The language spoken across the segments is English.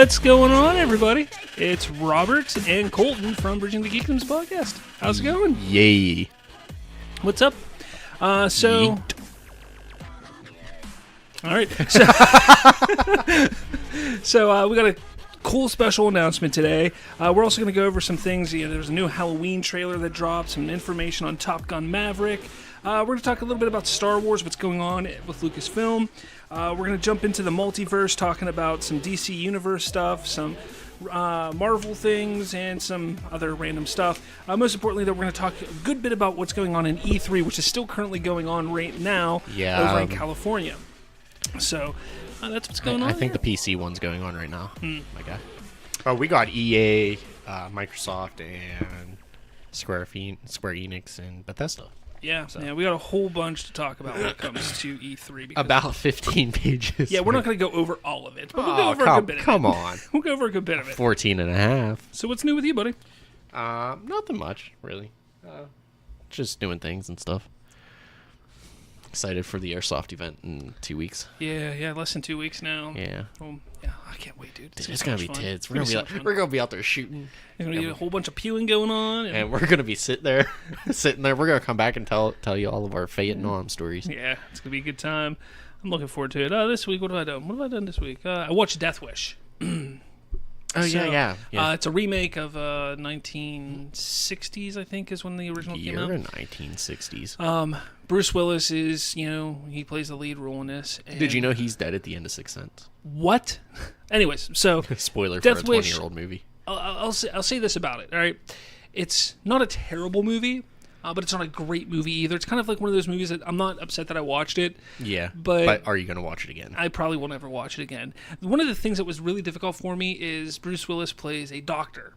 What's going on, everybody? It's Robert and Colton from Bridging the Geekdoms podcast. How's it going? Yay. What's up? All right. So we got a cool special announcement today. We're also going to go over some things. There's a new Halloween trailer that dropped, some information on Top Gun Maverick. We're going to talk a little bit about Star Wars, what's going on with Lucasfilm. We're going to jump into the multiverse, talking about some DC Universe stuff, some Marvel things, and some other random stuff. Most importantly, though, we're going to talk a good bit about what's going on in E3, which is still currently going on right now over in California. So that's what's going on. I think the PC one's going on right now. My guy. Oh, we got EA, Microsoft, and Square Enix, and Bethesda. Yeah, we got a whole bunch to talk about when it comes to E3. About 15 pages. Yeah, we're not going to go over all of it, but we'll go over a good bit of it. Come on. We'll go over a good bit of it. 14 and a half. So what's new with you, buddy? Nothing much, really. Just doing things and stuff. Excited for the Airsoft event in 2 weeks. Yeah, less than 2 weeks now. Yeah. Yeah, I can't wait, dude. It's going to be tits. We're going to be out there shooting. There's going to be a whole bunch of pewing going on. And we're going to be sitting there. We're going to come back and tell you all of our Vietnam stories. Yeah, it's going to be a good time. I'm looking forward to it. This week, what have I done? What have I done this week? I watched Death Wish. Yeah. It's a remake of 1960s, I think, is when the original came out. 1960s. Bruce Willis is, he plays the lead role in this. Did you know he's dead at the end of Sixth Sense? What? Anyways, so spoiler Death for a Wish, 20-year-old movie. I'll say this about it. All right, it's not a terrible movie, but it's not a great movie either. It's kind of like one of those movies that I'm not upset that I watched it. Yeah, but are you going to watch it again? I probably will never watch it again. One of the things that was really difficult for me is Bruce Willis plays a doctor.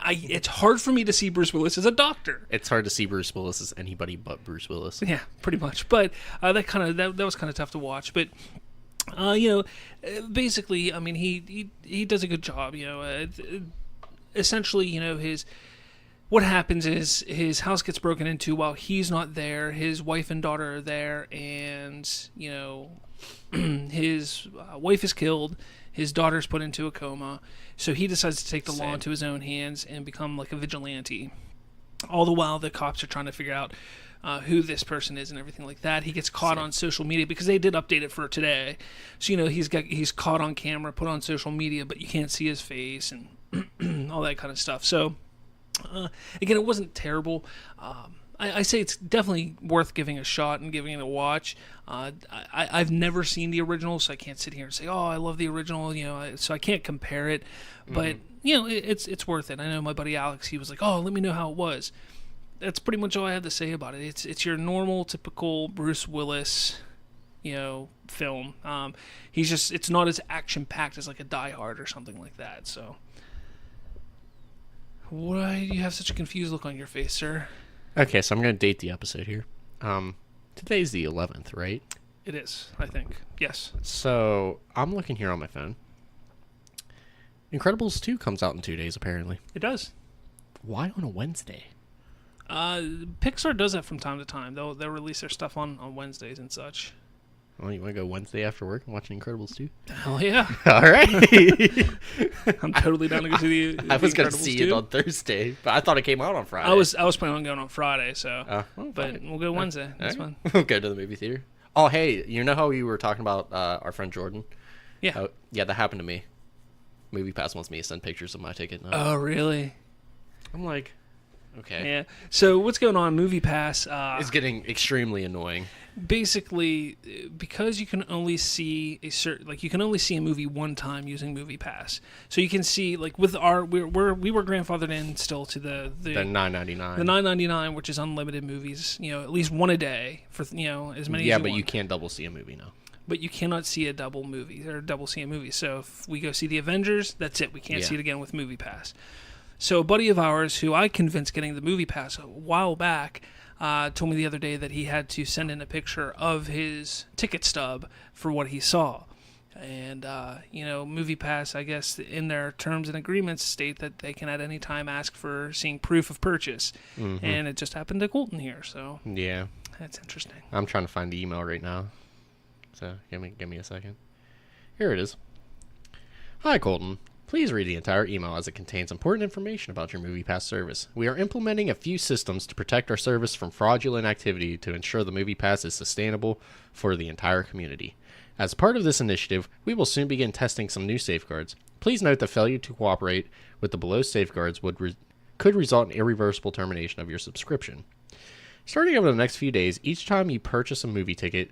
It's hard for me to see Bruce Willis as a doctor. It's hard to see Bruce Willis as anybody but Bruce Willis. Yeah, pretty much. But that was kind of tough to watch. But basically, I mean, he does a good job. Essentially, what happens is his house gets broken into while he's not there. His wife and daughter are there, and his wife is killed. His daughter's put into a coma, so he decides to take the law into his own hands and become like a vigilante. All the while, the cops are trying to figure out who this person is and everything like that. He gets caught on social media because they did update it for today. So he's caught on camera, put on social media, but you can't see his face and all that kind of stuff. So again, it wasn't terrible. I say it's definitely worth giving a shot and giving it a watch. I've never seen the original, so I can't sit here and say, "Oh, I love the original." So I can't compare it. But it's worth it. I know my buddy Alex. He was like, "Oh, let me know how it was." That's pretty much all I have to say about it. It's your normal, typical Bruce Willis, film. It's not as action packed as like a Die Hard or something like that. So, why do you have such a confused look on your face, sir? Okay, so I'm going to date the episode here. Today's the 11th, right? It is, I think. Yes. So, I'm looking here on my phone. Incredibles 2 comes out in 2 days, apparently. It does. Why on a Wednesday? Pixar does that from time to time. They'll release their stuff on Wednesdays and such. Oh, you want to go Wednesday after work and watch Incredibles 2? Hell yeah. All right. I'm totally down to go see the I was going to see it on Thursday, but I thought it came out on Friday. I was planning on going on Friday, so. But we'll go Wednesday. That's fine. We'll go to the movie theater. Oh, hey, you know how we were talking about our friend Jordan? Yeah. Yeah, that happened to me. MoviePass wants me to send pictures of my ticket now. Oh, really? I'm like, okay. Yeah. So what's going on? MoviePass it's getting extremely annoying. Basically, because you can only see a movie one time using MoviePass. So you can see, like, with we were grandfathered in still to the $9.99. The $9.99, which is unlimited movies. At least one a day for as many as you want. You can't double see a movie now. But you cannot see a double see a movie. So if we go see the Avengers, that's it. We can't see it again with MoviePass. So a buddy of ours who I convinced getting the MoviePass a while back told me the other day that he had to send in a picture of his ticket stub for what he saw. And, MoviePass, I guess, in their terms and agreements state that they can at any time ask for seeing proof of purchase. Mm-hmm. And it just happened to Colton here, so. Yeah. That's interesting. I'm trying to find the email right now. So, give me a second. Here it is. Hi, Colton. Please read the entire email as it contains important information about your MoviePass service. We are implementing a few systems to protect our service from fraudulent activity to ensure the MoviePass is sustainable for the entire community. As part of this initiative, we will soon begin testing some new safeguards. Please note that failure to cooperate with the below safeguards could result in irreversible termination of your subscription. Starting over the next few days, each time you purchase a movie ticket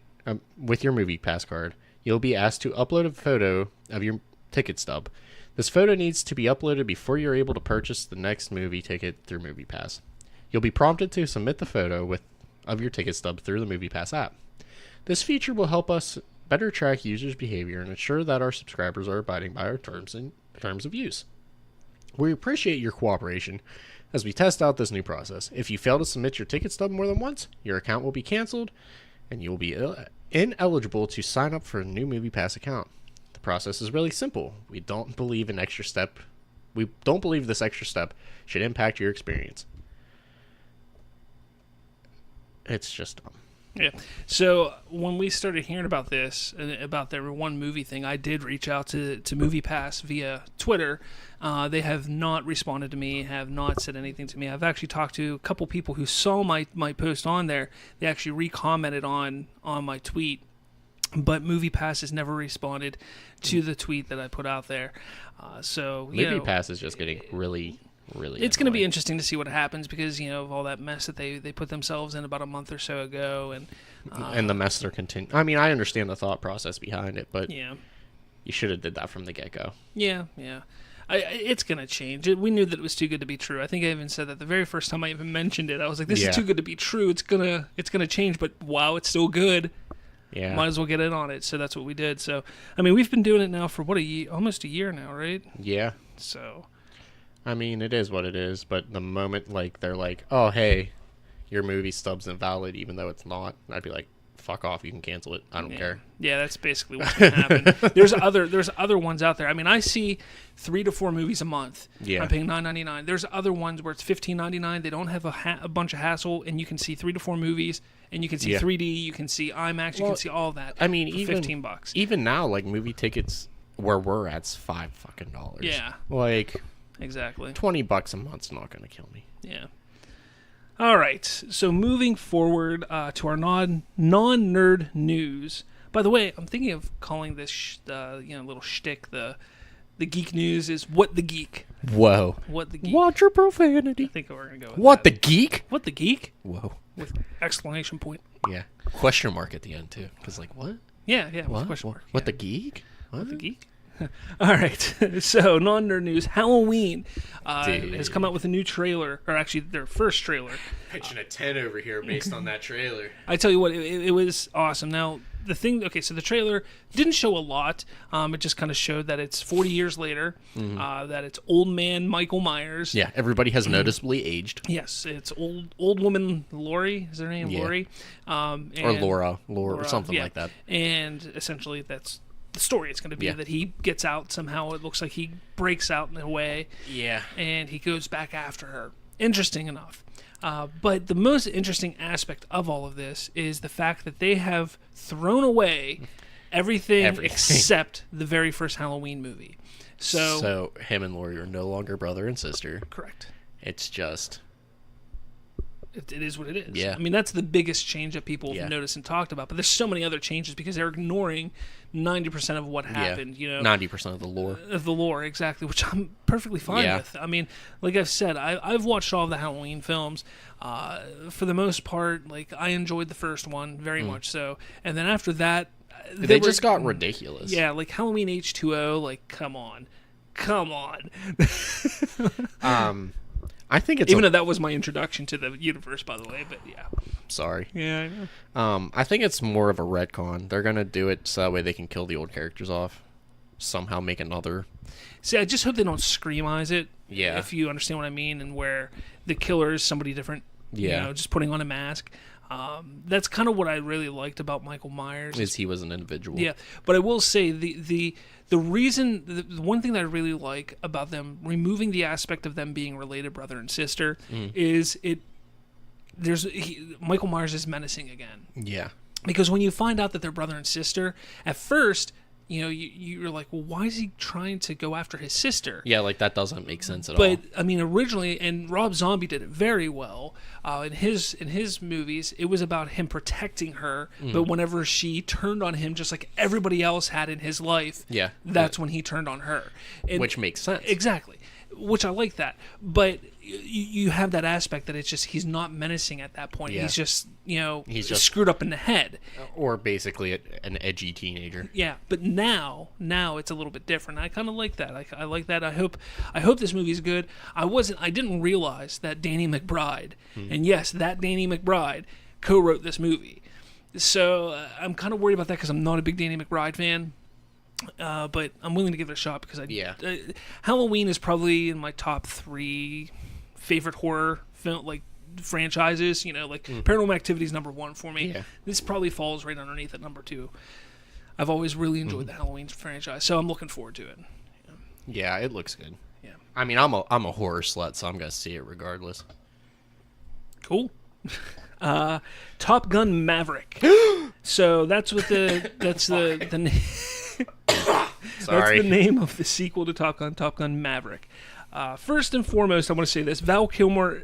with your MoviePass card, you'll be asked to upload a photo of your ticket stub. This photo needs to be uploaded before you're able to purchase the next movie ticket through MoviePass. You'll be prompted to submit the photo of your ticket stub through the MoviePass app. This feature will help us better track users' behavior and ensure that our subscribers are abiding by our terms of use. We appreciate your cooperation as we test out this new process. If you fail to submit your ticket stub more than once, your account will be canceled and you will be ineligible to sign up for a new MoviePass account. The process is really simple. We don't believe this extra step should impact your experience. It's just dumb. Yeah. So when we started hearing about this, about their one movie thing, I did reach out to MoviePass via Twitter. They have not responded to me, have not said anything to me. I've actually talked to a couple people who saw my post on there. They actually re-commented on my tweet, but MoviePass has never responded to the tweet that I put out there. So MoviePass is just getting really it's going to be interesting to see what happens because of all that mess that they put themselves in about a month or so ago, and the mess they're continuing. I mean, I understand the thought process behind it, but yeah, you should have did that from the get-go. Yeah. It's going to change. We knew that it was too good to be true. I think I even said that the very first time I even mentioned it. I was like, this is too good to be true. It's gonna change, but wow, it's still good. Yeah. Might as well get in on it. So that's what we did. So, I mean, we've been doing it now for almost a year now, right? Yeah. So, I mean, it is what it is, but the moment they're like, "Oh, hey, your movie stub's invalid," even though it's not, I'd be like, "Fuck off! You can cancel it. I don't care." Yeah, that's basically what's going to happen. There's other ones out there. I mean, I see 3 to 4 movies a month. Yeah. I'm paying $9.99. There's other ones where it's $15.99. They don't have a bunch of hassle, and you can see 3 to 4 movies, and you can see 3D, you can see IMAX, you can see all that. I mean, for $15. Even now, movie tickets where we're at's $5 fucking. Yeah. Exactly. $20 a month's not going to kill me. Yeah. All right. So moving forward to our non-nerd news. By the way, I'm thinking of calling this little shtick the geek news is What the Geek. Whoa. What the Geek. Watch your profanity. I think we're going to go with What that. the Geek? What the Geek? Whoa. With exclamation point. Yeah. Question mark at the end too. Because what? Yeah. What? With question mark. What the Geek? What the Geek? All right, so non-nerd news. Halloween has come out with a new trailer, or actually their first trailer. Pitching a 10 over here based on that trailer. I tell you what, it was awesome. Now, so the trailer didn't show a lot. It just kind of showed that it's 40 years later, that it's old man Michael Myers. Yeah, everybody has noticeably aged. Yes, it's old woman Lori, is her name? Yeah. Lori? Or Laura, or something like that. And essentially that's the story. It's going to be that he gets out somehow. It looks like he breaks out in a way. Yeah. And he goes back after her. Interesting enough. But the most interesting aspect of all of this is the fact that they have thrown away everything. Except the very first Halloween movie. So him and Laurie are no longer brother and sister. Correct. It's just... It is what it is. Yeah. I mean, that's the biggest change that people have noticed and talked about. But there's so many other changes because they're ignoring 90% of what happened. 90% of the lore. Of the lore, exactly, which I'm perfectly fine with. I mean, like I've said, I've watched all of the Halloween films. For the most part, I enjoyed the first one very much so. And then after that... They just got ridiculous. Yeah, Halloween H2O, come on. Come on. I think it's... Even though that was my introduction to the universe, by the way, but yeah. Sorry. Yeah, I know. I think it's more of a retcon. They're going to do it so that way they can kill the old characters off. Somehow make another... See, I just hope they don't Screamize it. Yeah. If you understand what I mean, and where the killer is somebody different. Yeah. Just putting on a mask. That's kind of what I really liked about Michael Myers. Is he was an individual. Yeah, but I will say the reason, the one thing that I really like about them removing the aspect of them being related brother and sister is Michael Myers is menacing again. Yeah. Because when you find out that they're brother and sister, at first you're like, well, why is he trying to go after his sister? Yeah, like that doesn't make sense at all. But I mean, originally, and Rob Zombie did it very well in his movies. It was about him protecting her, but whenever she turned on him, just like everybody else had in his life, that's when he turned on her, which makes sense. Exactly, which I like that. But you have that aspect that it's just he's not menacing at that point. He's just he's just screwed up in the head, or basically an edgy teenager. Yeah, but now it's a little bit different. I kind of like that. I like that. I hope this movie is good. I didn't realize that Danny McBride, and yes, that Danny McBride co-wrote this movie. So I'm kind of worried about that because I'm not a big Danny McBride fan. But I'm willing to give it a shot because Halloween is probably in my top 3 favorite horror film franchises. Paranormal Activity is number 1 for me. This probably falls right underneath at number 2. I've always really enjoyed the Halloween franchise, so I'm looking forward to it. Yeah, it looks good. Yeah, I mean, I'm a horror slut, so I'm gonna see it regardless. Cool. Top Gun Maverick. So that's what that's the that's the name of the sequel to Top Gun Maverick. First and foremost, I want to say this: Val Kilmer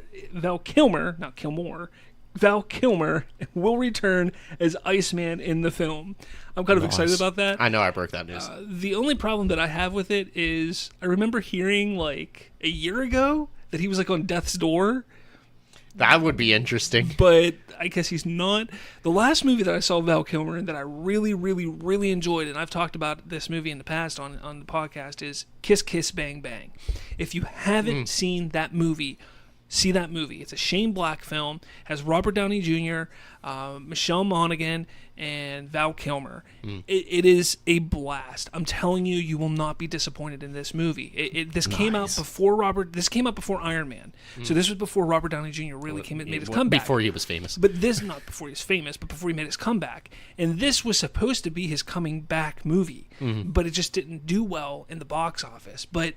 will return as Iceman in the film. I'm kind of excited about that. I know I broke that news. The only problem that I have with it is I remember hearing like a year ago that he was like on death's door. That would be interesting. But I guess he's not. The last movie that I saw Val Kilmer in that I really, really, really enjoyed, and I've talked about this movie in the past on the podcast, is Kiss Kiss Bang Bang. If you haven't seen that movie, see that movie. It's a Shane Black film. Has Robert Downey Jr., Michelle Monaghan, and Val Kilmer. It is a blast. I'm telling you, you will not be disappointed in this movie. This came out before Iron Man. So this was before Robert Downey Jr. really made his comeback. Before he was famous. But this, not before he was famous, but before he made his comeback. And this was supposed to be his coming back movie. But it just didn't do well in the box office. But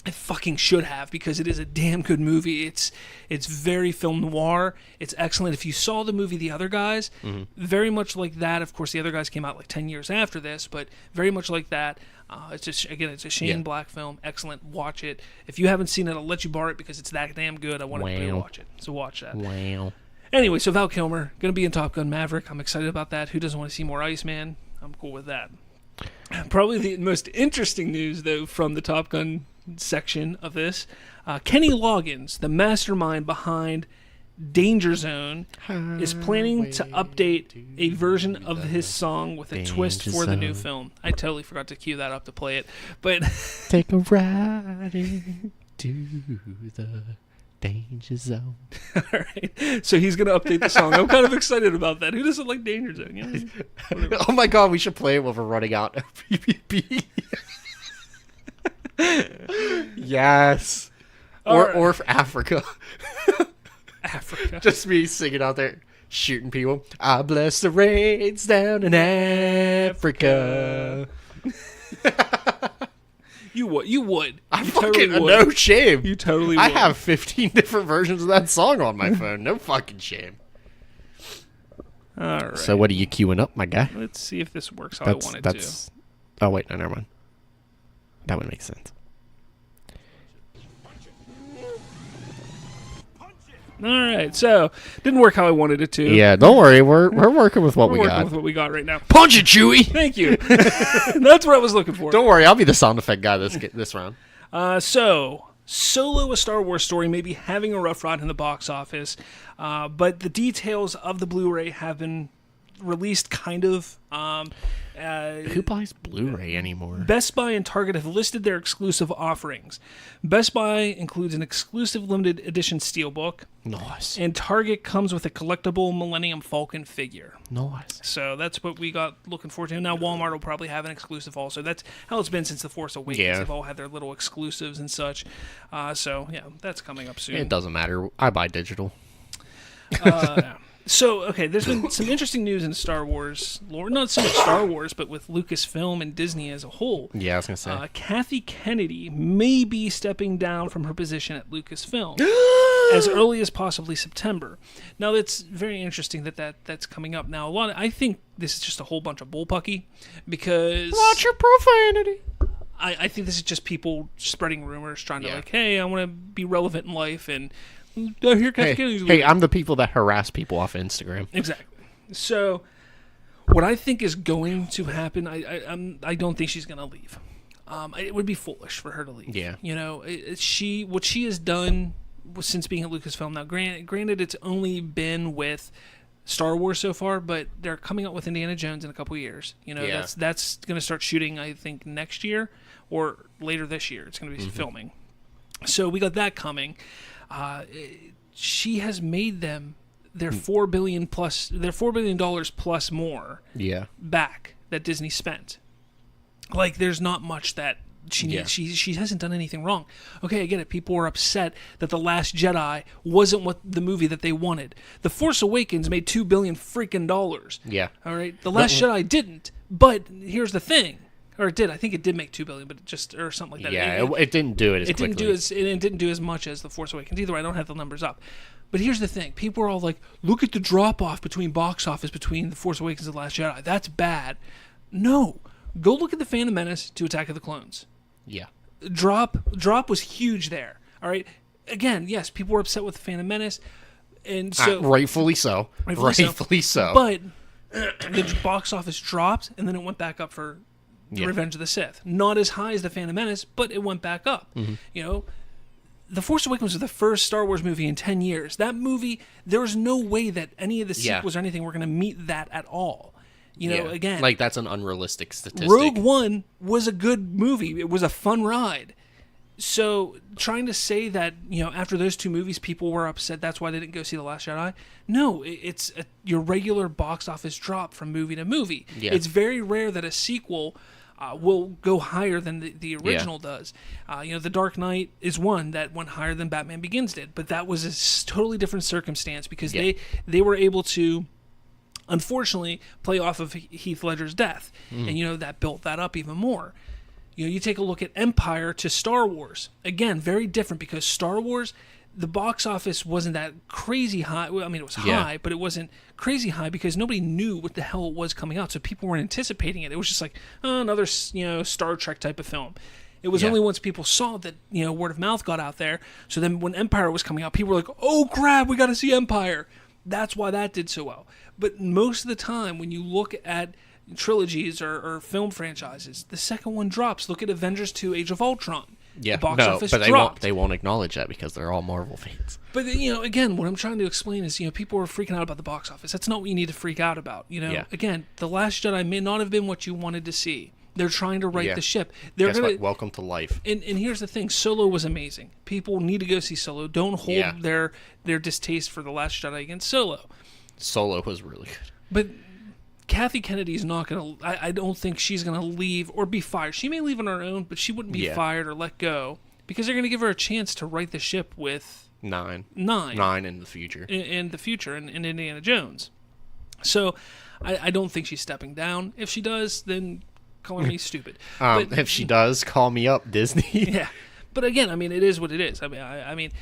it fucking should have, because it is a damn good movie. It's very film noir. It's excellent. If you saw the movie The Other Guys, very much like that. Of course, The Other Guys came out like 10 years after this, but very much like that. It's a Shane Black film. Excellent. Watch it. If you haven't seen it, I'll let you borrow it because it's that damn good. I want everybody to watch it. So watch that. Wow. Anyway, so Val Kilmer going to be in Top Gun Maverick. I'm excited about that. Who doesn't want to see more Iceman? I'm cool with that. Probably the most interesting news, though, from the Top Gun section of this, Kenny Loggins, the mastermind behind Danger Zone, is planning to update a version of his song with a twist for the new film. I totally forgot to cue that up to play it, but take a ride into the Danger Zone. All right, so he's gonna update the song. I'm kind of excited about that. Who doesn't like Danger Zone? Oh my god, we should play it when we're running out of PvP. Yes. Or for Africa. Africa. Just me singing out there, shooting people. I bless the rains down in Africa. You would. I fucking no shame. You totally would. I have 15 different versions of that song on my phone. No fucking shame. All right. So what are you queuing up, my guy? Let's see if this works how I want it to. Oh wait, no, never mind. That would make sense. All right, so didn't work how I wanted it to. Yeah, don't worry. We're working with what we got. We're working with what we got right now. Punch it, Chewie! Thank you. That's what I was looking for. Don't worry, I'll be the sound effect guy this round. So, Solo: A Star Wars Story may be having a rough ride in the box office, but the details of the Blu-ray have been released kind of. Who buys Blu-ray anymore? Best Buy and Target have listed their exclusive offerings. Best Buy includes an exclusive limited edition steelbook. Nice. And Target comes with a collectible Millennium Falcon figure. Nice. So that's what we got looking forward to. Now Walmart will probably have an exclusive also. That's how it's been since The Force Awakens. Yeah. They've all had their little exclusives and such. So, yeah, that's coming up soon. It doesn't matter. I buy digital. So, okay, there's been some interesting news in Star Wars lore. Not so much Star Wars, but with Lucasfilm and Disney as a whole. Yeah, I was going to say. Kathy Kennedy may be stepping down from her position at Lucasfilm as early as possibly September. Now, that's very interesting that's coming up. Now, I think this is just a whole bunch of bullpucky because... Watch your profanity. I think this is just people spreading rumors, trying to hey, I want to be relevant in life, and... Hey, I'm the people that harass people off Instagram. Exactly. So, what I think is going to happen, I don't think she's going to leave. It would be foolish for her to leave. Yeah. You know, what she has done since being at Lucasfilm. Now, granted, it's only been with Star Wars so far, but they're coming out with Indiana Jones in a couple years. You know, that's going to start shooting, I think, next year or later this year. It's going to be filming. So we got that coming. She has made them their $4 billion plus more back that Disney spent. Like, there's not much that she needs. She hasn't done anything wrong. Okay, I get it. People were upset that The Last Jedi wasn't what the movie that they wanted. The Force Awakens made $2 billion freaking dollars. Yeah. All right. The Last Jedi didn't. But here's the thing. Or it did. I think it did make $2 billion, but or something like that. Yeah, it didn't do it as quickly. It didn't do as much as The Force Awakens. Either way, I don't have the numbers up. But here's the thing. People are all like, look at the drop-off between box office between The Force Awakens and The Last Jedi. That's bad. No. Go look at The Phantom Menace to Attack of the Clones. Yeah. Drop was huge there. All right? Again, yes, people were upset with The Phantom Menace. And so rightfully so. Rightfully so. But the box office dropped, and then it went back up for... Revenge of the Sith. Not as high as The Phantom Menace, but it went back up. Mm-hmm. You know, The Force Awakens was the first Star Wars movie in 10 years. That movie, there was no way that any of the sequels or anything were going to meet that at all. You know, again... Like, that's an unrealistic statistic. Rogue One was a good movie. It was a fun ride. So, trying to say that, you know, after those two movies, people were upset, that's why they didn't go see The Last Jedi. No, it's your regular box office drop from movie to movie. Yeah. It's very rare that a sequel... will go higher than the original does. You know, The Dark Knight is one that went higher than Batman Begins did, but that was a totally different circumstance because they were able to, unfortunately, play off of Heath Ledger's death, and you know that built that up even more. You know, you take a look at Empire to Star Wars. Again, very different because Star Wars, the box office wasn't that crazy high. Well, I mean, it was high, but it wasn't crazy high because nobody knew what the hell it was coming out. So people weren't anticipating it. It was just like another, you know, Star Trek type of film. It was only once people saw that, you know, word of mouth got out there. So then when Empire was coming out, people were like, oh, crap, we got to see Empire. That's why that did so well. But most of the time, when you look at trilogies or film franchises, the second one drops. Look at Avengers 2 Age of Ultron. Yeah, the box office but dropped. they won't acknowledge that because they're all Marvel fans. But, you know, again, what I'm trying to explain is, you know, people are freaking out about the box office. That's not what you need to freak out about. You know, again, The Last Jedi may not have been what you wanted to see. They're trying to right the ship. Guess what? Welcome to life. And here's the thing. Solo was amazing. People need to go see Solo. Don't hold their distaste for The Last Jedi against Solo. Solo was really good. But Kathy Kennedy's not going to... I don't think she's going to leave or be fired. She may leave on her own, but she wouldn't be fired or let go. Because they're going to give her a chance to right the ship with... Nine in the future. In the future, in Indiana Jones. So, I don't think she's stepping down. If she does, then call me stupid. But, if she does, call me up, Disney. Yeah. But again, I mean, it is what it is. I mean,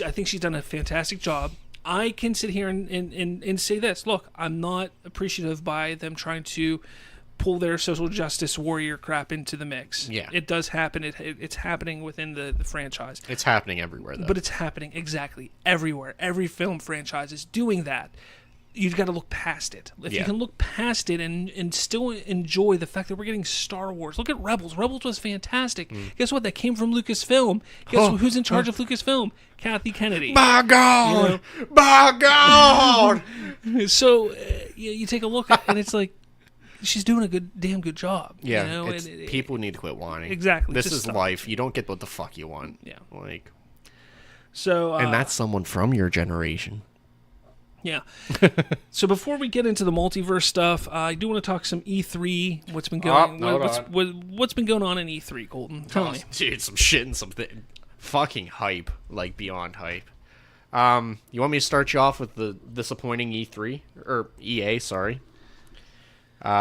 I think she's done a fantastic job. I can sit here and say this. Look, I'm not appreciative by them trying to pull their social justice warrior crap into the mix. Yeah. It does happen. It's happening within the franchise. It's happening everywhere, though. But it's happening exactly everywhere. Every film franchise is doing that. You've got to look past it. If you can look past it and still enjoy the fact that we're getting Star Wars. Look at Rebels. Rebels was fantastic. Guess what? That came from Lucasfilm. Guess who's in charge of Lucasfilm? Kathy Kennedy. My God! You know? My God! So you take a look at and it's like, she's doing a damn good job. Yeah, you know? people need to quit whining. Exactly. This is life. You don't get what the fuck you want. Yeah. Like. So. And that's someone from your generation. Yeah. So before we get into the multiverse stuff, I do want to talk some E3. What's been going? What's been going on in E3, Colton? Tell me, dude. Some shit and something. Fucking hype, like beyond hype. You want me to start you off with the disappointing E3 or EA? Sorry.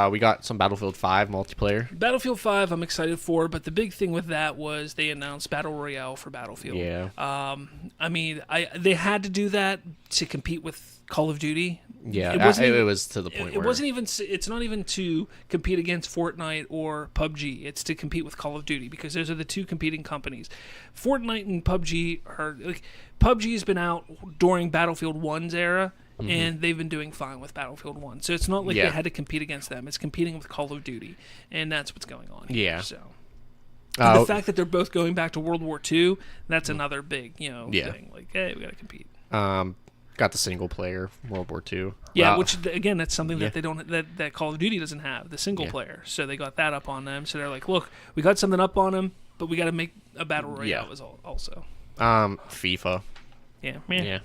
We got some Battlefield 5 multiplayer. Battlefield 5 I'm excited for, but the big thing with that was they announced Battle Royale for Battlefield. Yeah. I mean, they had to do that to compete with Call of Duty. Yeah, it was to the point it where... wasn't even. It's not even to compete against Fortnite or PUBG. It's to compete with Call of Duty because those are the two competing companies. Fortnite and PUBG are like... PUBG has been out during Battlefield 1's era, and they've been doing fine with Battlefield 1. So it's not like they had to compete against them. It's competing with Call of Duty, and that's what's going on here. Yeah. So the fact that they're both going back to World War II, that's another big, thing. Like, hey, we got to compete. Got the single player World War II. Yeah, which again, that's something that they don't that Call of Duty doesn't have, the single player. So they got that up on them. So they're like, look, we got something up on them, but we got to make a battle royale also. FIFA. Yeah.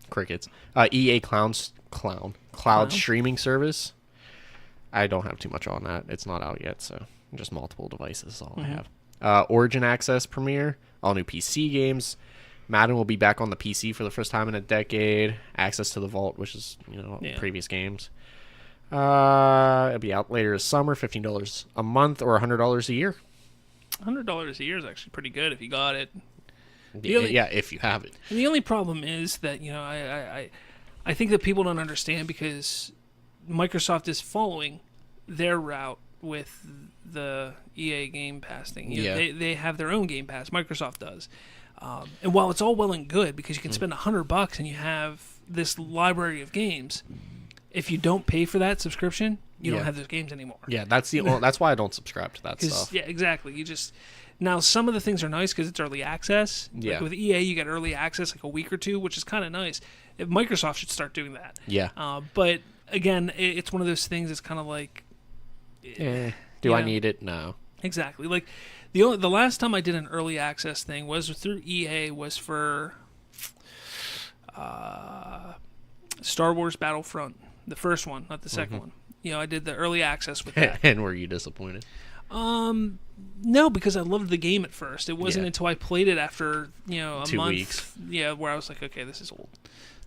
Crickets. EA Cloud streaming service. I don't have too much on that. It's not out yet, so just multiple devices is all I have. Origin Access premiere. All new PC games. Madden will be back on the PC for the first time in a decade. Access to the Vault, which is previous games. It'll be out later this summer. $15 a month or $100 a year. $100 a year is actually pretty good if you got it. If you have it. And the only problem is that I think that people don't understand because Microsoft is following their route with the EA Game Pass thing. They have their own Game Pass. Microsoft does. And while it's all well and good because you can spend $100 and you have this library of games, if you don't pay for that subscription, you don't have those games anymore. Yeah, that's why I don't subscribe to that stuff. Yeah, exactly. Now some of the things are nice because it's early access. Yeah. Like with EA, you get early access like a week or two, which is kind of nice. Microsoft should start doing that. Yeah. But again, it's one of those things. It's kind of like, do I need it? No. Exactly. Like the last time I did an early access thing was through EA was for Star Wars Battlefront, the first one, not the second one. I did the early access with that. And were you disappointed? No, because I loved the game at first. It wasn't until I played it after a 2 month, weeks. Where I was like, okay, this is old.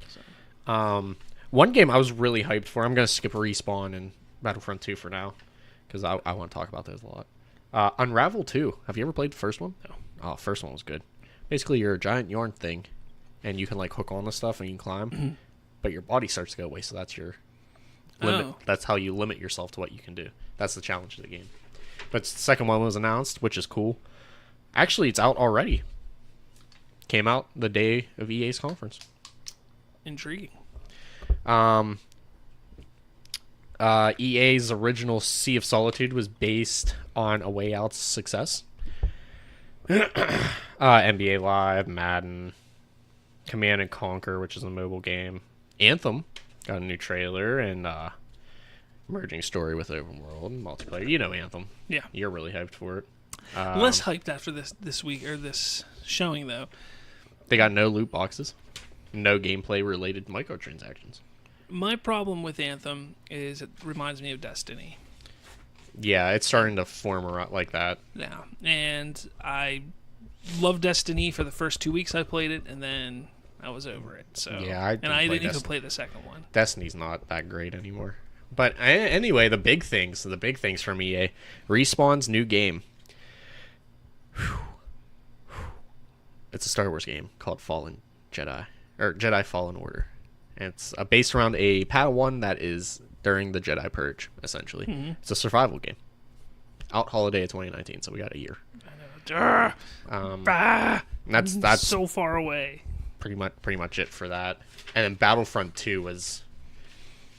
So. One game I was really hyped for. I'm gonna skip Respawn and Battlefront 2 for now because I want to talk about those a lot. Unravel 2. Have you ever played the first one? No. Oh, first one was good. Basically, you're a giant yarn thing, and you can like hook on the stuff and you can climb, but your body starts to go away. So that's your limit. Oh. That's how you limit yourself to what you can do. That's the challenge of the game. But the second one was announced, which is cool. Actually, it's out already. Came out the day of EA's conference. Intriguing. EA's original Sea of Solitude was based on A Way Out's success. NBA Live, Madden, Command and Conquer, which is a mobile game. Anthem got a new trailer and merging story with open world and multiplayer. You know Anthem. Yeah. You're really hyped for it. Less hyped after this week or this showing though. They got no loot boxes, no gameplay related microtransactions. My problem with Anthem is it reminds me of Destiny. Yeah, it's starting to form around like that. Yeah, and I loved Destiny for the first 2 weeks I played it, and then I was over it. So yeah, I didn't even play the second one. Destiny's not that great anymore. But anyway, the big things from EA. Respawn's new game. It's a Star Wars game called Fallen Jedi, or Jedi Fallen Order. And it's based around a Padawan that is during the Jedi Purge, essentially. Mm-hmm. It's a survival game. Out holiday of 2019, so we got a year. I know. That's so far away. Pretty much it for that. And then Battlefront 2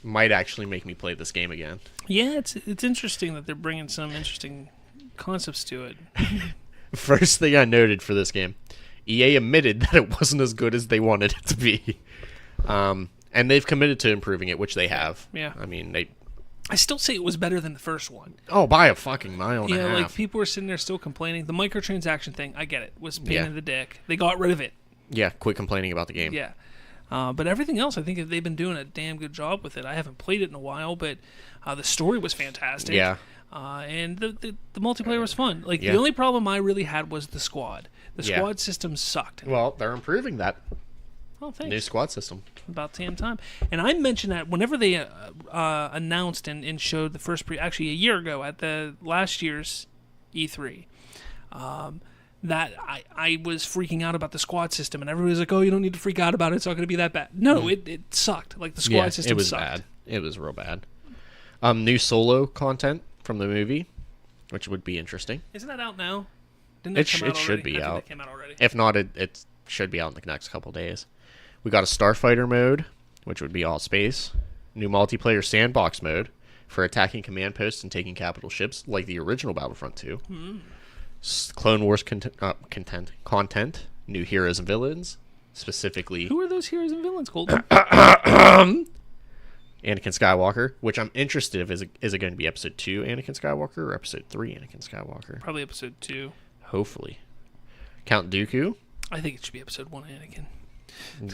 might actually make me play this game again. Yeah, it's interesting that they're bringing some interesting concepts to it. First thing I noted for this game, EA admitted that it wasn't as good as they wanted it to be. And they've committed to improving it, which they have. Yeah. I mean, I still say it was better than the first one. Oh, by a fucking mile and a half. Yeah, like people were sitting there still complaining. The microtransaction thing, I get it, was pain in the dick. They got rid of it. Yeah, quit complaining about the game. Yeah. But everything else, I think they've been doing a damn good job with it. I haven't played it in a while, but the story was fantastic. Yeah. And the multiplayer was fun. Like the only problem I really had was the squad. The squad system sucked. Well, they're improving that. Oh, thanks. New squad system. About the same time. And I mentioned that whenever they announced and showed the first actually a year ago at the last year's E3, that I was freaking out about the squad system, and everybody was like, "Oh, you don't need to freak out about it. It's not going to be that bad." No, it sucked. Like the squad system it was sucked. bad. It was real bad. New solo content from the movie, which would be interesting. Isn't that out now? Didn't that come out already? Should be I out. think that came out already. If not, it should be out in the next couple days. We got a Starfighter mode, which would be all space. New multiplayer sandbox mode for attacking command posts and taking capital ships, like the original Battlefront 2. Clone Wars content. New heroes and villains, specifically. Who are those heroes and villains, Colton? Anakin Skywalker, which I'm interested in. Is it going to be episode 2 Anakin Skywalker or episode 3 Anakin Skywalker? Probably episode 2. Hopefully. Count Dooku. I think it should be episode 1 Anakin.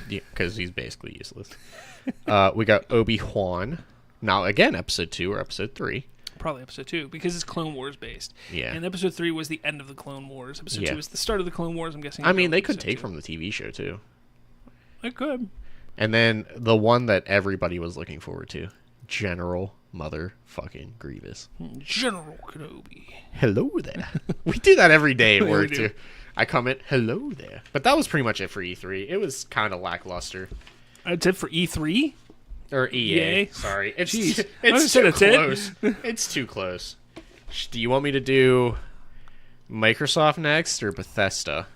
Yeah, because he's basically useless. We got Obi-Wan. Now, again, episode 2 or episode 3. Probably episode 2, because it's Clone Wars based. Yeah. And episode 3 was the end of the Clone Wars. Episode 2 was the start of the Clone Wars, I'm guessing. I mean, they could take from the TV show, too. They could. And then the one that everybody was looking forward to, General Motherfucking Grievous. General Kenobi. Hello there. We do that every day at work, do. too. I comment, hello there. But that was pretty much it for E3. It was kind of lackluster. That's it for E3? Or EA. EA? Sorry. It's I said too it's it. close. It's too close. Do you want me to do Microsoft next or Bethesda?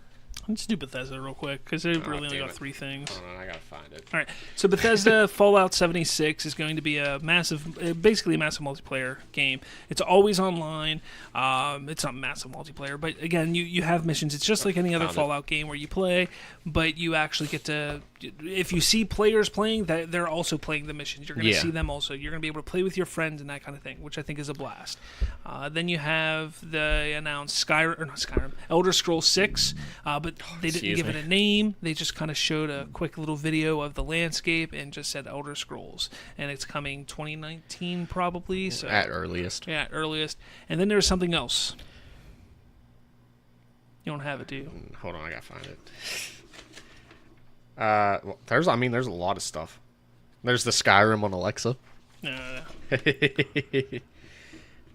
Let's do Bethesda real quick, because they really only damn got it. 3 things. Hold on, I gotta find it. All right, so Bethesda Fallout 76 is going to be basically a massive multiplayer game. It's always online. It's not massive multiplayer, but again, you have missions. It's just like any other Fallout game where you play, but you actually get to, if you see players playing, that they're also playing the missions. You're going to see them also. You're going to be able to play with your friends and that kind of thing, which I think is a blast. Then you have the announced Elder Scrolls 6, but they didn't give it a name. They just kind of showed a quick little video of the landscape and just said Elder Scrolls, and it's coming 2019 probably. So At earliest. Yeah, at earliest. And then there's something else. You don't have it, do you? Hold on, I gotta find it. Well, there's a lot of stuff. There's the Skyrim on Alexa. No.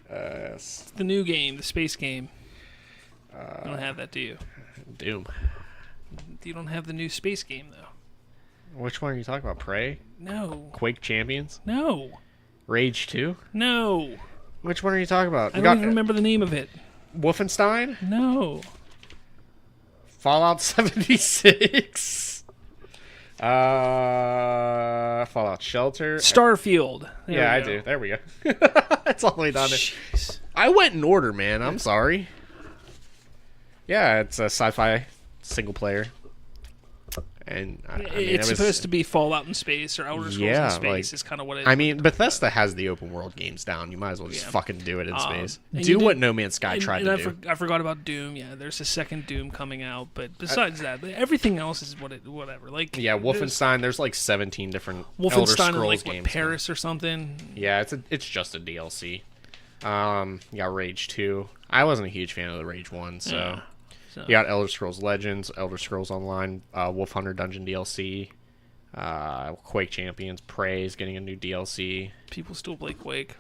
It's The new game, the space game. You don't have that, do you? Doom. You don't have the new space game, though. Which one are you talking about? Prey? No. Quake Champions? No. Rage 2? No. Which one are you talking about? I don't even remember the name of it. Wolfenstein? No. Fallout 76? Fallout Shelter? Starfield. There Yeah, we I go. do. There we go. That's all the way down there. Jeez. I went in order, man. I'm sorry. Yeah, it's a sci-fi single player. And I mean, It's supposed to be Fallout in space or Elder Scrolls in space is kind of what it is. I mean, Bethesda has the open world games down. You might as well just fucking do it in space. and Do you what No Man's Sky tried to do. I forgot about Doom. Yeah, there's a second Doom coming out, but besides that, everything else is whatever. Like Yeah, Wolfenstein. There's like 17 different Elder Wolfenstein in Scrolls like games. Paris or something. Yeah, it's just a DLC. You got Rage 2. I wasn't a huge fan of the Rage 1, so. Yeah. So. You got Elder Scrolls Legends, Elder Scrolls Online, Wolf Hunter Dungeon DLC, Quake Champions, Prey is getting a new DLC. People still play Quake.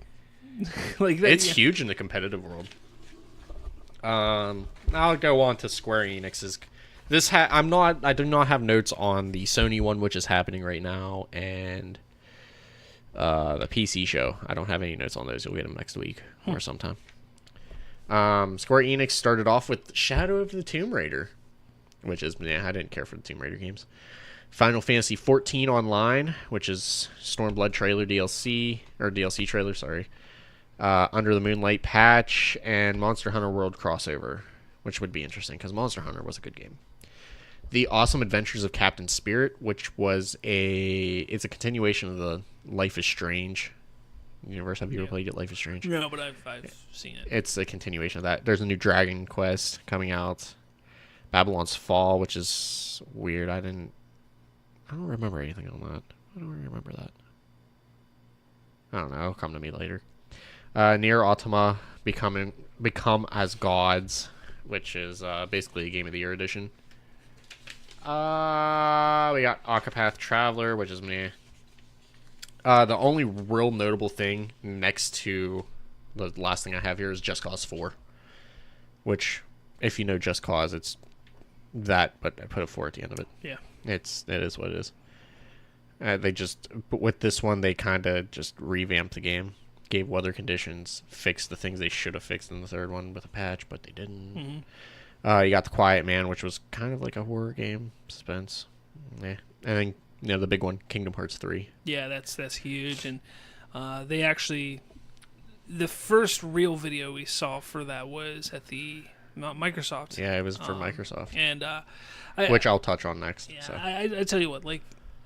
Like that, It's huge in the competitive world. I'll go on to Square Enix's. I do not have notes on the Sony one, which is happening right now, and the PC show. I don't have any notes on those. You'll get them next week or sometime. Square Enix started off with Shadow of the Tomb Raider, which is, I didn't care for the Tomb Raider games. Final Fantasy 14 Online, which is Stormblood trailer DLC, or DLC trailer, sorry. Under the Moonlight patch, and Monster Hunter World crossover, which would be interesting, because Monster Hunter was a good game. The Awesome Adventures of Captain Spirit, which was it's a continuation of the Life is Strange universe. Have you ever played Life is Strange? No, but I've seen it. It's a continuation of that. There's a new Dragon Quest coming out. Babylon's Fall, which is weird. I don't remember anything on that. I don't remember that. I don't know. It'll come to me later. Nier Automata Become as Gods, which is basically a Game of the Year edition. We got Octopath Traveler, which is me. The only real notable thing next to the last thing I have here is Just Cause 4. Which, if you know Just Cause, it's that, but I put a 4 at the end of it. Yeah. It is what it is. But with this one, they kind of just revamped the game, gave weather conditions, fixed the things they should have fixed in the third one with a patch, but they didn't. Mm-hmm. You got The Quiet Man, which was kind of like a horror game, suspense. Yeah. And then, the big one, Kingdom Hearts 3. Yeah, that's huge. And they actually, the first real video we saw for that was at the Microsoft. Yeah, it was for Microsoft. And which I'll touch on next. Yeah, so. I tell you what, like,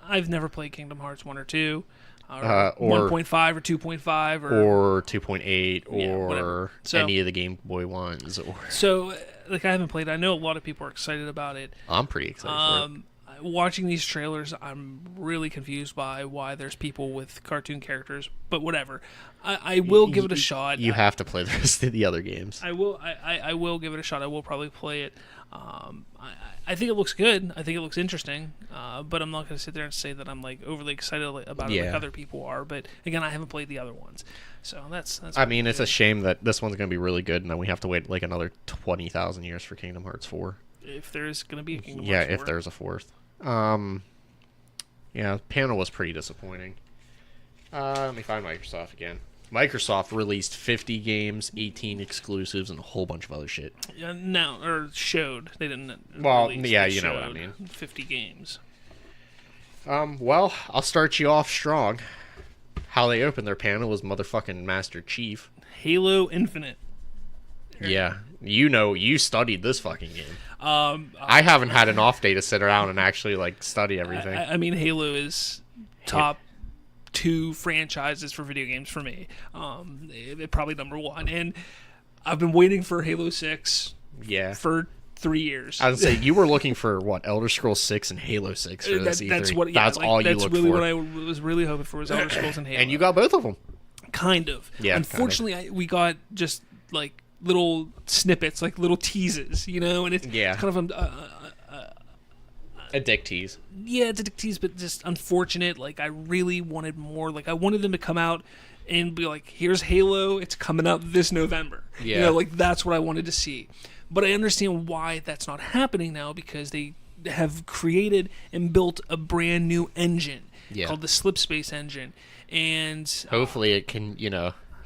I've never played Kingdom Hearts 1 or 2, or 1.5 or 2.5 or 2.8 or any of the Game Boy ones. So, like, I haven't played it. I know a lot of people are excited about it. I'm pretty excited for it. Watching these trailers, I'm really confused by why there's people with cartoon characters, but whatever. I will give it a shot. You have to play the rest of the other games. I will. I will give it a shot. I will probably play it. I think it looks good. I think it looks interesting. But I'm not going to sit there and say that I'm like overly excited about it like other people are. But again, I haven't played the other ones, so that's. I mean, it's a shame that this one's going to be really good, and then we have to wait like another 20,000 years for Kingdom Hearts 4. If there's going to be a Kingdom Hearts 4. Yeah, if there's a fourth. Yeah, the panel was pretty disappointing. Let me find Microsoft again. Microsoft released 50 games, 18 exclusives, and a whole bunch of other shit. Showed. They didn't. Well, release, yeah, you know what I mean. 50 games. Well, I'll start you off strong. How they opened their panel was motherfucking Master Chief. Halo Infinite. Yeah, you studied this fucking game. I haven't had an off day to sit around and actually like study everything. I mean, Halo is top 2 franchises for video games for me. It probably number 1, and I've been waiting for Halo 6. Yeah. For 3 years. I would say you were looking for what, Elder Scrolls 6 and Halo 6 for this E3. That's all you looked for. That's really what I was really hoping for was Elder Scrolls and Halo. And you got both of them. Kind of. Yeah. Unfortunately, we got just like little snippets, like little teases, and it's kind of a dick tease. Yeah, it's a dick tease, but just unfortunate. Like, I really wanted more. Like, I wanted them to come out and be like, here's Halo, it's coming out this November. Yeah. Like, that's what I wanted to see. But I understand why that's not happening now, because they have created and built a brand new engine called the Slipspace engine. And hopefully it can,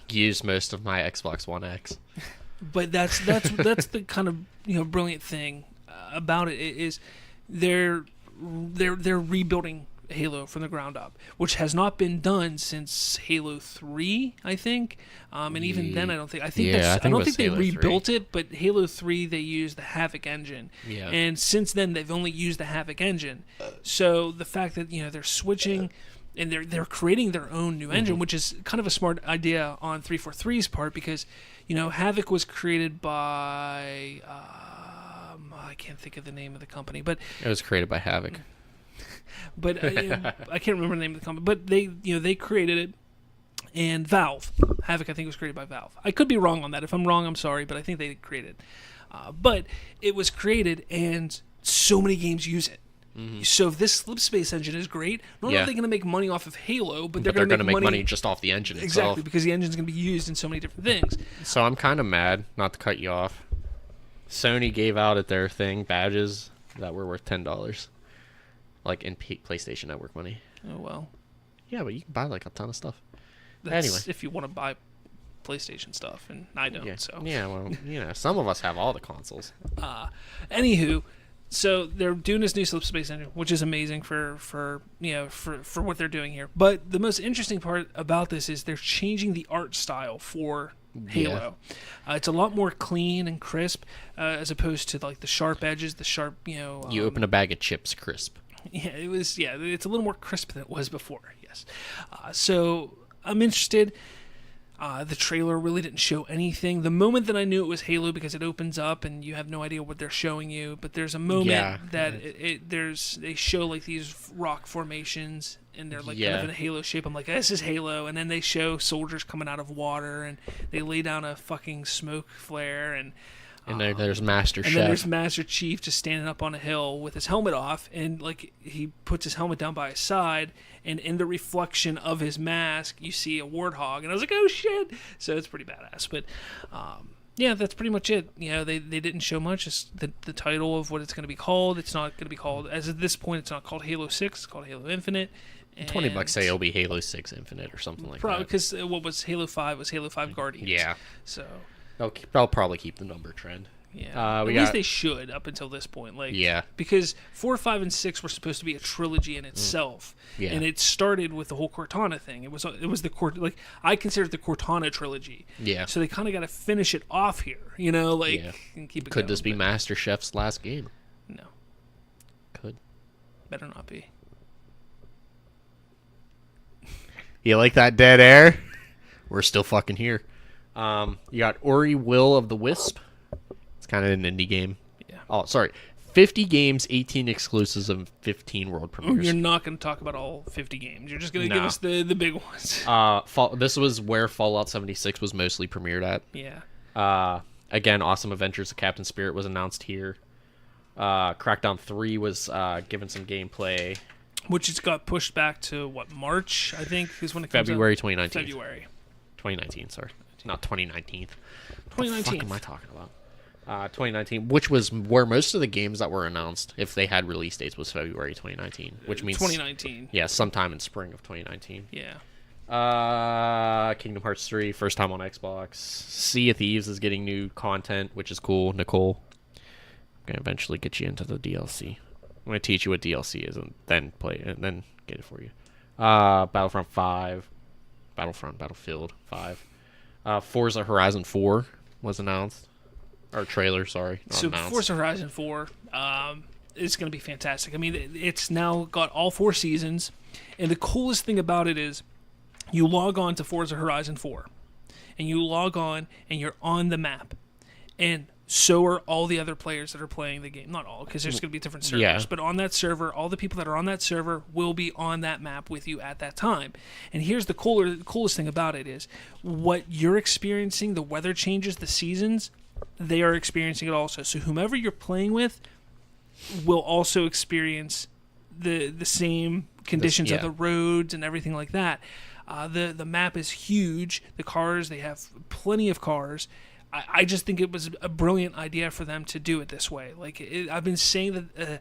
use most of my Xbox One X. But that's the kind of brilliant thing about it is they're rebuilding Halo from the ground up, which has not been done since Halo 3, I think. And even then, I don't think they rebuilt it, but Halo 3 they used the Havoc engine. Yeah. And since then they've only used the Havoc engine. So the fact that they're switching and they're creating their own new engine, which is kind of a smart idea on 343's part, because Havoc was created by I can't think of the name of the company, but it was created by Havoc. But I can't remember the name of the company. But they created it, and Valve. Havoc, I think, was created by Valve. I could be wrong on that. If I'm wrong, I'm sorry, but I think they created it. But it was created, and so many games use it. Mm-hmm. So if this Slipspace engine is great, not only are they going to make money off of Halo, but they're going to make money just off the engine itself. Exactly, because the engine's going to be used in so many different things. So I'm kind of mad, not to cut you off. Sony gave out at their thing badges that were worth $10, like in PlayStation Network money. Oh well. Yeah, but you can buy like a ton of stuff. That's anyway, if you want to buy PlayStation stuff, and I don't. Yeah. So yeah, well, some of us have all the consoles. Anywho, so they're doing this new Slipspace engine, which is amazing for what they're doing here. But the most interesting part about this is they're changing the art style for Halo. It's a lot more clean and crisp, as opposed to like the sharp edges, the sharp, you open a bag of chips, crisp. Yeah, it's a little more crisp than it was before. Yes. So I'm interested. The trailer really didn't show anything. The moment that I knew it was Halo, because it opens up and you have no idea what they're showing you, but there's a moment that they show like these rock formations, and they're like kind of in a Halo shape. I'm like, this is Halo. And then they show soldiers coming out of water, and they lay down a fucking smoke flare, and And there's Master and Chef. then there's Master Chief just standing up on a hill with his helmet off, and like he puts his helmet down by his side, and in the reflection of his mask, you see a warthog, and I was like, oh shit! So it's pretty badass. But yeah, that's pretty much it. You know, they didn't show much. Just the title of what it's going to be called. It's not going to be called, as of this point, it's not called Halo 6. It's called Halo Infinite. $20 say it'll be Halo 6 Infinite or something like that. Because what was Halo 5 was Halo 5 Guardians. Yeah. So They'll probably keep the number trend. Yeah, at least they should up until this point. Like, yeah, because 4, 5, and 6 were supposed to be a trilogy in itself, and it started with the whole Cortana thing. It was the I consider it the Cortana trilogy. Yeah. So they kind of got to finish it off here, you know, like and keep it. Could this be Master Chef's last game? No. Could. Better not be. You like that dead air? We're still fucking here. You got Ori Will of the Wisp. It's kind of an indie game. Yeah. Oh, sorry. 50 games, 18 exclusives, and 15 world premieres. You're not going to talk about all 50 games. You're just going to give us the big ones. This was where Fallout 76 was mostly premiered at. Yeah. Again, Awesome Adventures of Captain Spirit was announced here. Crackdown 3 was given some gameplay. Which it's got pushed back to, what, March, I think, is when it comes February out? 2019. February. 2019, sorry. Not 2019. 2019. What the fuck am I talking about? 2019, which was where most of the games that were announced, if they had release dates, was February 2019, which means 2019. Yeah, sometime in spring of 2019. Yeah. Kingdom Hearts 3, first time on Xbox. Sea of Thieves is getting new content, which is cool. Nicole, I'm gonna eventually get you into the DLC. I'm gonna teach you what DLC is, and then play, and then get it for you. Battlefield 5. Forza Horizon 4 was announced. Or trailer, sorry. So announced. Forza Horizon 4 is going to be fantastic. I mean, it's now got all 4 seasons, and the coolest thing about it is you log on to Forza Horizon 4, and you log on, and you're on the map, and so are all the other players that are playing the game. Not all, because there's going to be different servers, but on that server, all the people that are on that server will be on that map with you at that time. And here's the coolest thing about it is what you're experiencing, the weather changes, the seasons, they are experiencing it also. So whomever you're playing with will also experience the same conditions of the roads and everything like that. The map is huge. The cars, they have plenty of cars. I just think it was a brilliant idea for them to do it this way. Like I've been saying that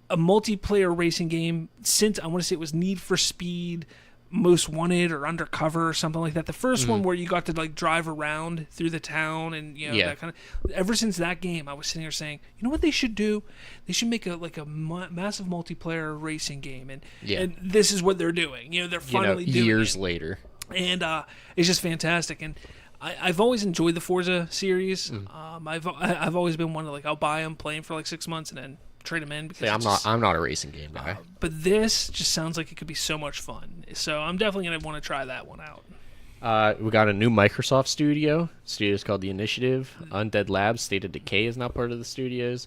a multiplayer racing game since, I want to say it was Need for Speed, Most Wanted, or Undercover or something like that. The first one where you got to like drive around through the town and that kind of. Ever since that game, I was sitting here saying, you know what they should do? They should make a massive multiplayer racing game, and this is what they're doing. They're finally doing years it. later, and it's just fantastic. And I've always enjoyed the Forza series. I've always been one to I'll buy them, play them for 6 months, and then trade them in. Because I'm not a racing game guy. But this just sounds like it could be so much fun. So I'm definitely gonna want to try that one out. We got a new Microsoft studio. The studio is called The Initiative. Undead Labs, State of Decay is now part of the studios.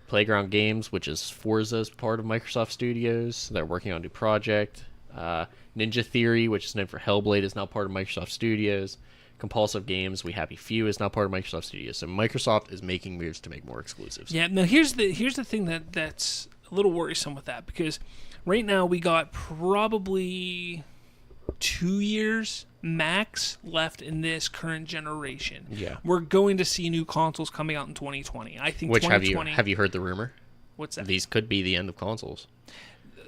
Playground Games, which is Forza's part of Microsoft Studios. They're working on a new project. Ninja Theory, which is known for Hellblade, is now part of Microsoft Studios. Compulsive Games, We Happy Few is now part of Microsoft Studios. So Microsoft is making moves to make more exclusives. Yeah, now here's the thing that's a little worrisome with that, because right now we got probably 2 years max left in this current generation. Yeah. We're going to see new consoles coming out in 2020. I think Which 2020, have you heard the rumor? What's that? These could be the end of consoles.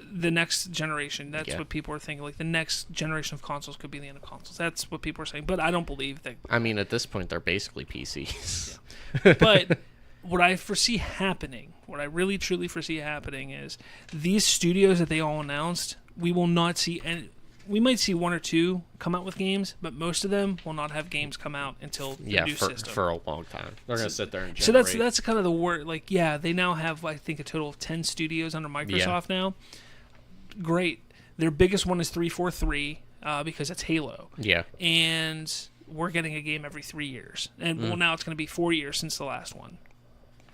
The next generation. That's what people are thinking. The next generation of consoles could be the end of consoles. That's what people are saying. But I don't believe that. I mean, at this point, they're basically PCs. Yeah. But what I foresee happening, what I really truly foresee happening is these studios that they all announced, we will not see any. We might see 1 or 2 come out with games, but most of them will not have games come out until the new system. For a long time. They're going to sit there and generate. So that's kind of the word. They now have, I think, a total of 10 studios under Microsoft now. Great. Their biggest one is 343 because it's Halo. Yeah. And we're getting a game every 3 years. And now it's going to be 4 years since the last one.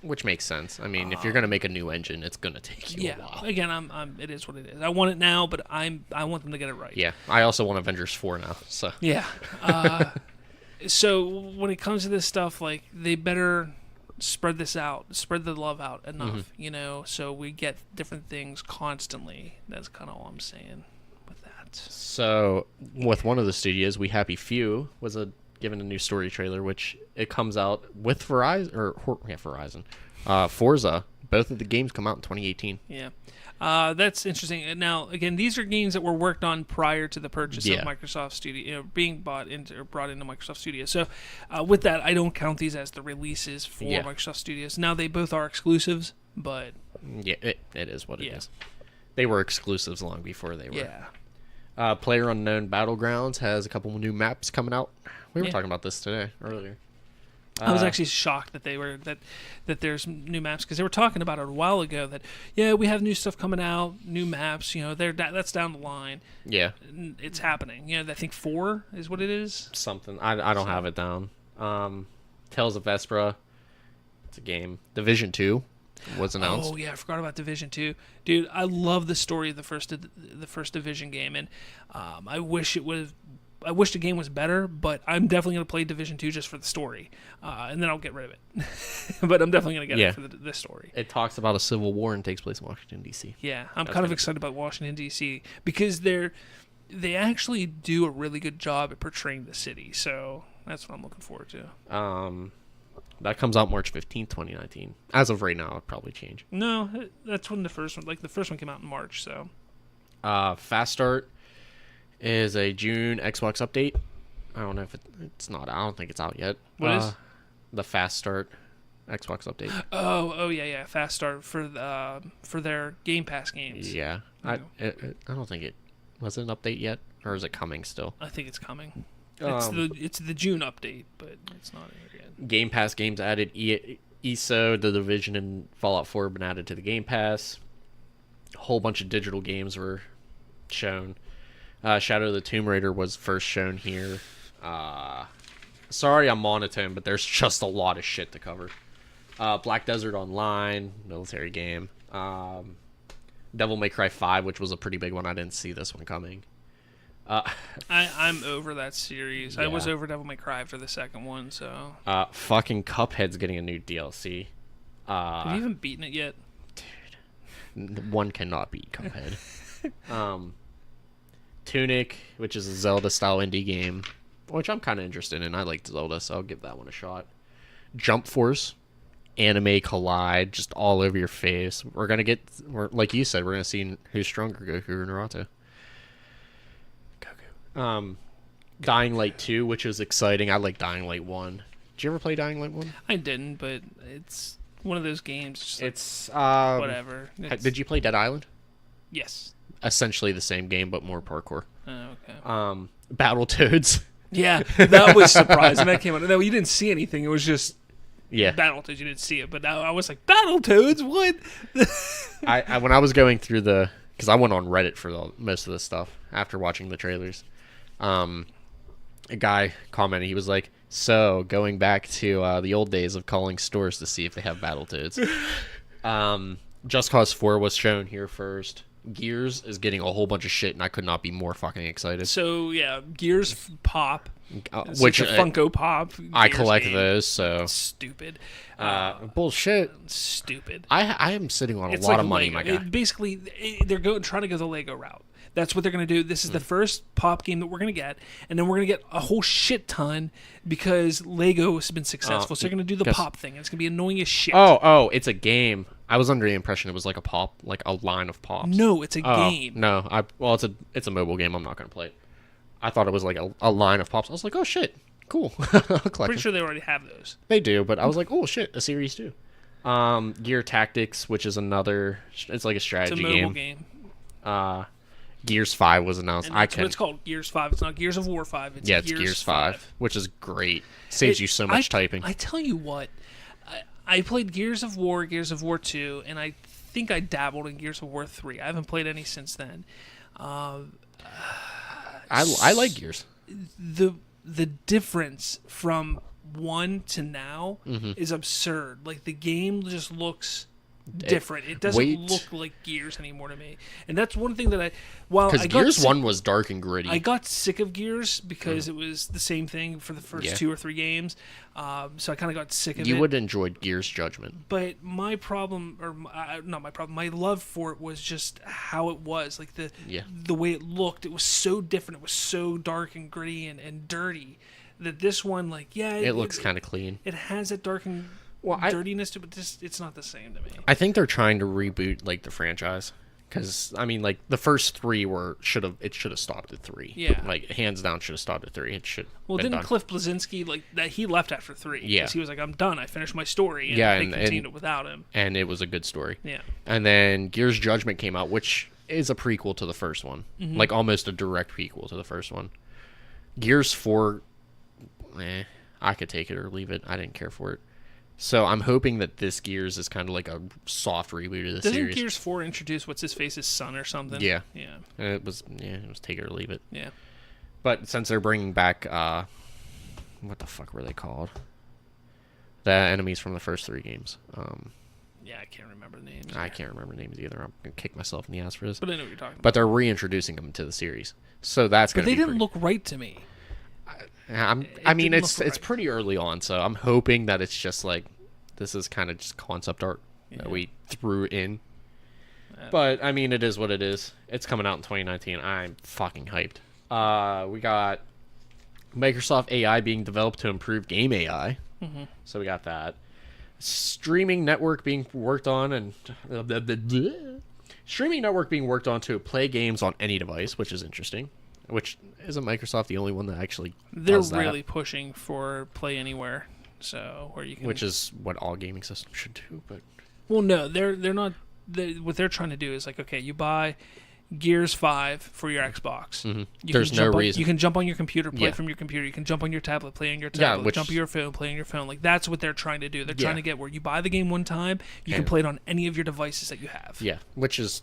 Which makes sense. I mean, if you're going to make a new engine, it's going to take you a while. Again, it is what it is. I want it now, but I want them to get it right. Yeah. I also want Avengers 4 now. So yeah. So when it comes to this stuff, they better spread this out, spread the love out enough, so we get different things constantly. That's kind of all I'm saying with that. So, with one of the studios, We Happy Few was given a new story trailer, which it comes out with Horizon, Forza. Both of the games come out in 2018. Yeah. That's interesting. Now, again, these are games that were worked on prior to the purchase of Microsoft Studio, being brought into Microsoft Studios. So, with that, I don't count these as the releases for Microsoft Studios. Now, they both are exclusives, but yeah, it is what it is. They were exclusives long before they were. Yeah. PlayerUnknown Battlegrounds has a couple new maps coming out. We were talking about this earlier. I was actually shocked that that there's new maps, because they were talking about it a while ago that we have new stuff coming out, new maps. That's down the line. Yeah, it's happening. I think 4 is what it is. Something I don't have it down. Tales of Vesperia, it's a game. Division 2 was announced. Oh yeah, I forgot about Division 2, dude. I love the story of the first Division game, and I wish the game was better, but I'm definitely going to play Division 2 just for the story, and then I'll get rid of it. But I'm definitely going to get it for this story. It talks about a civil war and takes place in Washington, D.C. Yeah, I'm kind of excited about Washington, D.C. because they actually do a really good job at portraying the city, so that's what I'm looking forward to. That comes out March 15th, 2019. As of right now, it'll probably change. No, that's when the first one came out in March, so. Fast Start is a June Xbox update. I don't know if it's not. I don't think it's out yet. What is? The Fast Start Xbox update. Oh yeah. Fast Start for their Game Pass games. Yeah. I don't think it was an update yet, or is it coming still? I think it's coming. It's the June update, but it's not here yet. Game Pass games added. ESO, The Division, and Fallout 4 have been added to the Game Pass. A whole bunch of digital games were shown. Shadow of the Tomb Raider was first shown here. Sorry I'm monotone, but there's just a lot of shit to cover. Black Desert Online, military game. Devil May Cry 5, which was a pretty big one. I didn't see this one coming. I'm over that series. Yeah. I was over Devil May Cry after the second one, so. Fucking Cuphead's getting a new DLC. Have you even beaten it yet? Dude, one cannot beat Cuphead. Tunic, which is a Zelda-style indie game, which I'm kind of interested in. I like Zelda, so I'll give that one a shot. Jump Force, Anime Collide, just all over your face. Like you said, we're gonna see who's stronger, Goku or Naruto. Dying Light 2, which is exciting. I like Dying Light 1. Did you ever play Dying Light 1? I didn't, but it's one of those games. It's whatever. Did you play Dead Island? Yes. Essentially the same game, but more parkour. Oh, okay. Battletoads. Yeah, that was surprising. That came out. No, you didn't see anything. It was just Battletoads. You didn't see it, but I was like, Battletoads? What? I when I was going through because I went on Reddit for most of this stuff after watching the trailers. A guy commented. He was like, "So going back to the old days of calling stores to see if they have Battletoads." Just Cause 4 was shown here first. Gears is getting a whole bunch of shit, and I could not be more fucking excited. So yeah, Gears Pop, which like a Funko Pop. I collect game. Those, so stupid. Bullshit. Stupid. I am sitting on a lot of money, my guy. Basically, they're trying to go the Lego route. That's what they're going to do. This is the first Pop game that we're going to get, and then we're going to get a whole shit ton because Lego has been successful. So they're going to do the Pop thing. It's going to be annoying as shit. Oh, it's a game. I was under the impression it was like a pop, like a line of pops. No, it's a game. No, it's a mobile game. I'm not going to play it. I thought it was like a line of pops. I was like, oh shit, cool. Pretty sure they already have those. They do, but I was like, oh shit, a series too. Gear Tactics, which is it's like a strategy it's a mobile game. Gears 5 was announced. What it's called, Gears 5. It's not Gears of War 5. It's Gears 5, which is great. Saves you so much typing. I tell you what, I played Gears of War 2, and I think I dabbled in Gears of War 3. I haven't played any since then. I like Gears. The difference from 1 to now is absurd. Like, the game just looks different. It doesn't look like Gears anymore to me, and that's one thing that because Gears 1 was dark and gritty. I got sick of Gears because it was the same thing for the first 2 or 3 games, so I kind of got sick of it. You would have enjoyed Gears Judgment, but my problem, or not my problem, my love for it was just how it was, like the way it looked. It was so different. It was so dark and gritty and dirty. That this one, like, it looks kind of clean. It has that dark and dirtiness to it, but it's not the same to me. I think they're trying to reboot like the franchise because I mean, like the first 3 should have stopped at 3. Yeah, like hands down should have stopped at 3. It should. Well, didn't Cliff Bleszinski like that? He left after 3. Yeah, because he was like, I'm done. I finished my story. And they continued it without him. And it was a good story. Yeah. And then Gears Judgment came out, which is a prequel to the first one, like almost a direct prequel to the first one. Gears 4. I could take it or leave it. I didn't care for it. So I'm hoping that this Gears is kind of like a soft reboot of the series. Doesn't Gears 4 introduce what's-his-face's son or something? Yeah. Yeah. It was take it or leave it. Yeah. But since they're bringing back, what the fuck were they called? The enemies from the first 3 games. Yeah, I can't remember the names. I can't remember names either. I'm going to kick myself in the ass for this. But I know what you're talking about. But they're reintroducing them to the series. So that's going to be But they didn't look right to me. I mean, it's pretty early on, so I'm hoping that it's just like this is kind of just concept art that we threw in. But I mean, it is what it is. It's coming out in 2019. I'm fucking hyped. We got Microsoft AI being developed to improve game AI. So we got that. Streaming network being worked on and streaming network being worked on to play games on any device, which is interesting. Which isn't Microsoft the only one that actually does that? They're really pushing for Play Anywhere, so where you can. Which is what all gaming systems should do, but. Well, no, they're not. What they're trying to do is like, okay, you buy Gears 5 for your Xbox. There's no reason. You can jump on your computer, play from your computer. You can jump on your tablet, play on your tablet. Jump on your phone, play on your phone. Like that's what they're trying to do. They're trying to get where you buy the game one time, you can play it on any of your devices that you have. Yeah, which is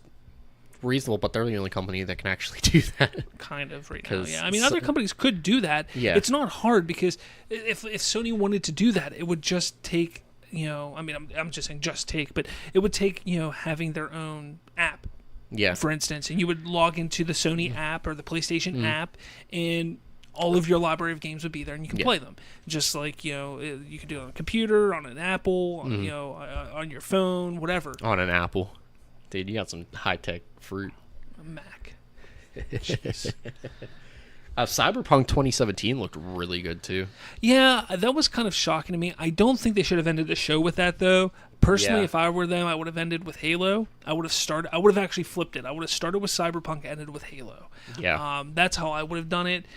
reasonable, but they're the only company that can actually do that. Kind of right now, yeah. I mean, other companies could do that. Yeah. It's not hard because if Sony wanted to do that, it would just take, I mean, I'm just saying just take, but it would take, having their own app. Yeah. For instance, and you would log into the Sony app or the PlayStation app, and all of your library of games would be there, and you can play them. Just like, you could do it on a computer, on an Apple, on, on your phone, whatever. On an Apple. Dude, you got some high-tech fruit. A Mac. Jeez. Cyberpunk 2017 looked really good, too. Yeah, that was kind of shocking to me. I don't think they should have ended the show with that, though. Personally, if I were them, I would have ended with Halo. I would have actually flipped it. I would have started with Cyberpunk, ended with Halo. Yeah. That's how I would have done it.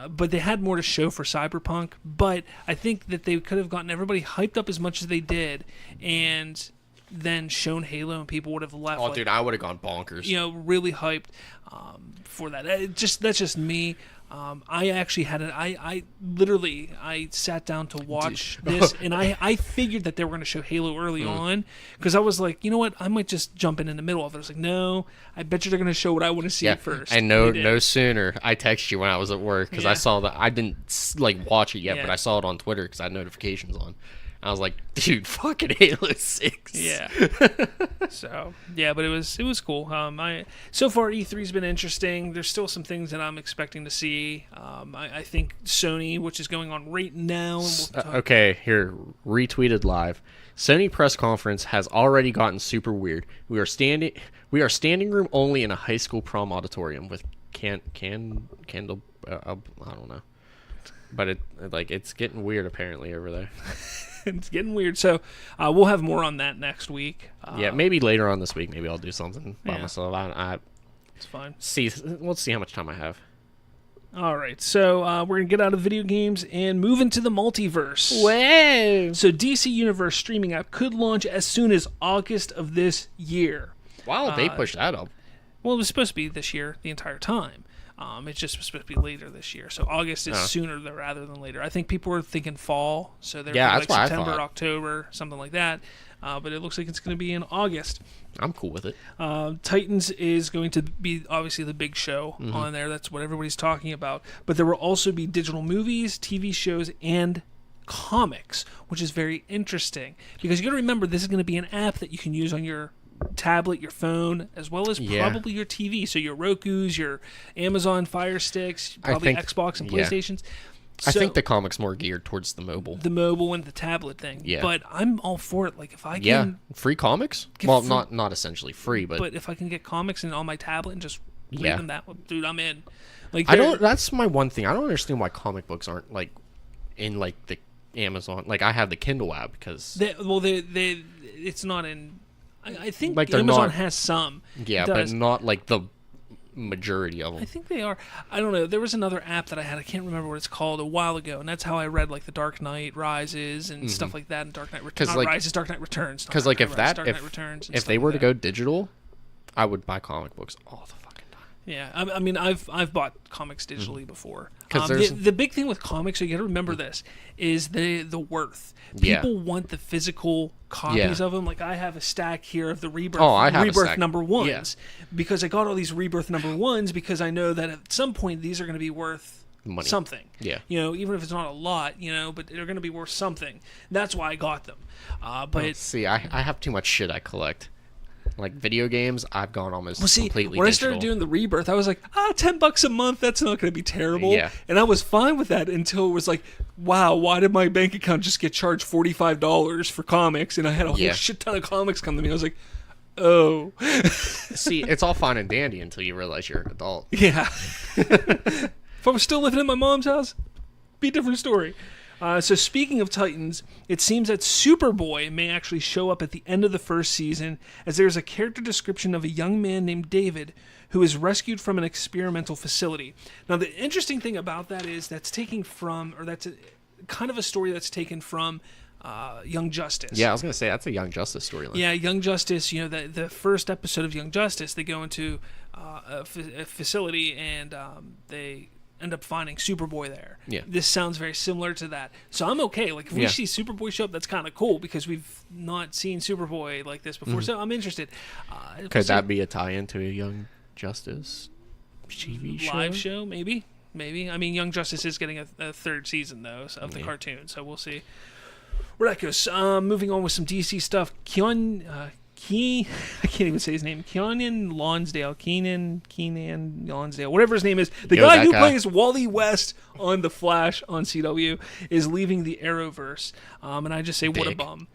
But they had more to show for Cyberpunk. But I think that they could have gotten everybody hyped up as much as they did, and then shown Halo, and people would have left. Oh, dude, I would have gone bonkers. Really hyped for that. That's just me. I actually had it. I literally sat down to watch this, and I figured that they were going to show Halo early on, because I was like, you know what, I might just jump in the middle of it. I was like, no, I bet you they're going to show what I want to see first. And no sooner I texted you when I was at work, because I saw that. I didn't watch it yet, but I saw it on Twitter because I had notifications on. I was like, dude, fucking Halo 6. Yeah. So, yeah, but it was cool. So far, E3's been interesting. There's still some things that I'm expecting to see. I think Sony, which is going on right now. Okay, here, retweeted live. Sony press conference has already gotten super weird. We are standing room only in a high school prom auditorium with candle. I don't know, but it's getting weird apparently over there. It's getting weird. So we'll have more on that next week. Maybe later on this week. Maybe I'll do something by myself. It's fine. Let's see how much time I have. All right. So we're going to get out of video games and move into the multiverse. Whoa! So DC Universe streaming app could launch as soon as August of this year. Wow, they pushed that up. Well, it was supposed to be this year the entire time. It just was supposed to be later this year. So August is sooner rather than later. I think people were thinking fall. So they're that's what September, I thought. October, something like that. But it looks like it's going to be in August. I'm cool with it. Titans is going to be obviously the big show on there. That's what everybody's talking about. But there will also be digital movies, TV shows, and comics, which is very interesting because you got to remember this is going to be an app that you can use on your tablet, your phone, as well as probably your TV. So your Roku's, your Amazon Fire Sticks, probably Xbox and PlayStations. I think the comic's more geared towards the mobile. The mobile and the tablet thing. Yeah. But I'm all for it. Like if I can... Yeah. Free comics? Well, not essentially free, but... But if I can get comics on my tablet and just read them that way, dude, I'm in. Like that's my one thing. I don't understand why comic books aren't, like, in, like, the Amazon... Like, I have the Kindle app because... It's not in... I think like Amazon has some. Yeah, but not, like, the majority of them. I think they are. I don't know. There was another app that I had. I can't remember what it's called a while ago, and that's how I read like the Dark Knight Rises and stuff like that, and Dark Knight Returns. Rises, Dark Knight Returns. Because like if they were to go digital, I would buy comic books all the fucking time. Yeah, I mean I've bought comics digitally before. The big thing with comics, so you got to remember this, is the worth. People want the physical copies of them. Like I have a stack here of the Rebirth number ones because I got all these Rebirth number ones because I know that at some point these are going to be worth something. Yeah. You know, even if it's not a lot, but they're going to be worth something. That's why I got them. But see, I have too much shit I collect. Like video games, I've gone almost completely when digital. I started doing the Rebirth, I was like, $10 a month, that's not going to be terrible. Yeah. And I was fine with that until it was like, wow, why did my bank account just get charged $45 for comics? And I had a whole shit ton of comics come to me. I was like, oh. See, it's all fine and dandy until you realize you're an adult. Yeah. If I was still living in my mom's house, be a different story. So speaking of Titans, it seems that Superboy may actually show up at the end of the first season, as there is a character description of a young man named David who is rescued from an experimental facility. Now, the interesting thing about that is that's kind of a story that's taken from Young Justice. Yeah, I was going to say, that's a Young Justice storyline. Yeah, Young Justice, the first episode of Young Justice, they go into a facility and they end up finding Superboy there. Yeah. This sounds very similar to that. So I'm okay. Like, if we see Superboy show up, that's kind of cool because we've not seen Superboy like this before. So I'm interested. Could that be a tie-in to a Young Justice TV show? Live show, maybe. I mean, Young Justice is getting a third season, though, of the cartoon, so we'll see where that goes. Moving on with some DC stuff. I can't even say his name. Keenan Lonsdale, whatever his name is. The guy who plays Wally West on The Flash on CW is leaving the Arrowverse. And I just say, what a bum.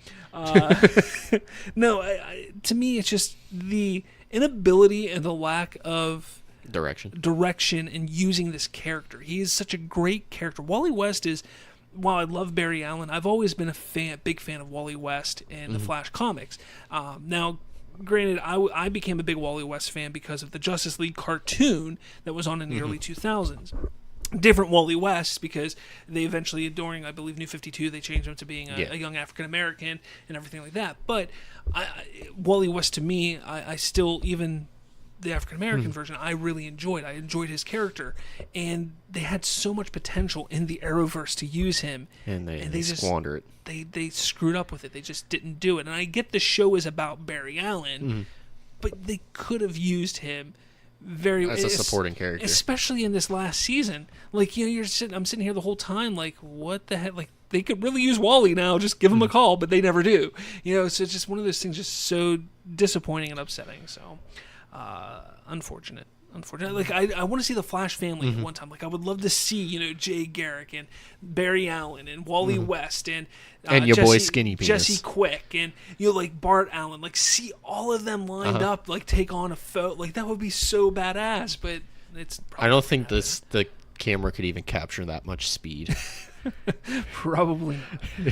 No, to me, it's just the inability and the lack of direction in using this character. He is such a great character. Wally West is... While I love Barry Allen, I've always been a big fan of Wally West and the Flash comics. Now, granted, I became a big Wally West fan because of the Justice League cartoon that was on in the early 2000s. Different Wally West because they eventually, during, I believe, New 52, they changed him to being a young African-American and everything like that. But Wally West, to me, I still, even... the African-American version, I really enjoyed. I enjoyed his character. And they had so much potential in the Arrowverse to use him. And they just squander it. They screwed up with it. They just didn't do it. And I get the show is about Barry Allen, but they could have used him as a supporting character. Especially in this last season. Like, I'm sitting here the whole time like, what the heck? Like, they could really use Wally now. Just give him a call, but they never do. So it's just one of those things just so disappointing and upsetting. So... unfortunate. Like I want to see the Flash family at one time. Like I would love to see Jay Garrick and Barry Allen and Wally West and your boy Skinny Penis, Jesse Quick and like Bart Allen. Like see all of them lined up. Like take on a foe. Like that would be so badass. But it's. I don't think the camera could even capture that much speed. Probably.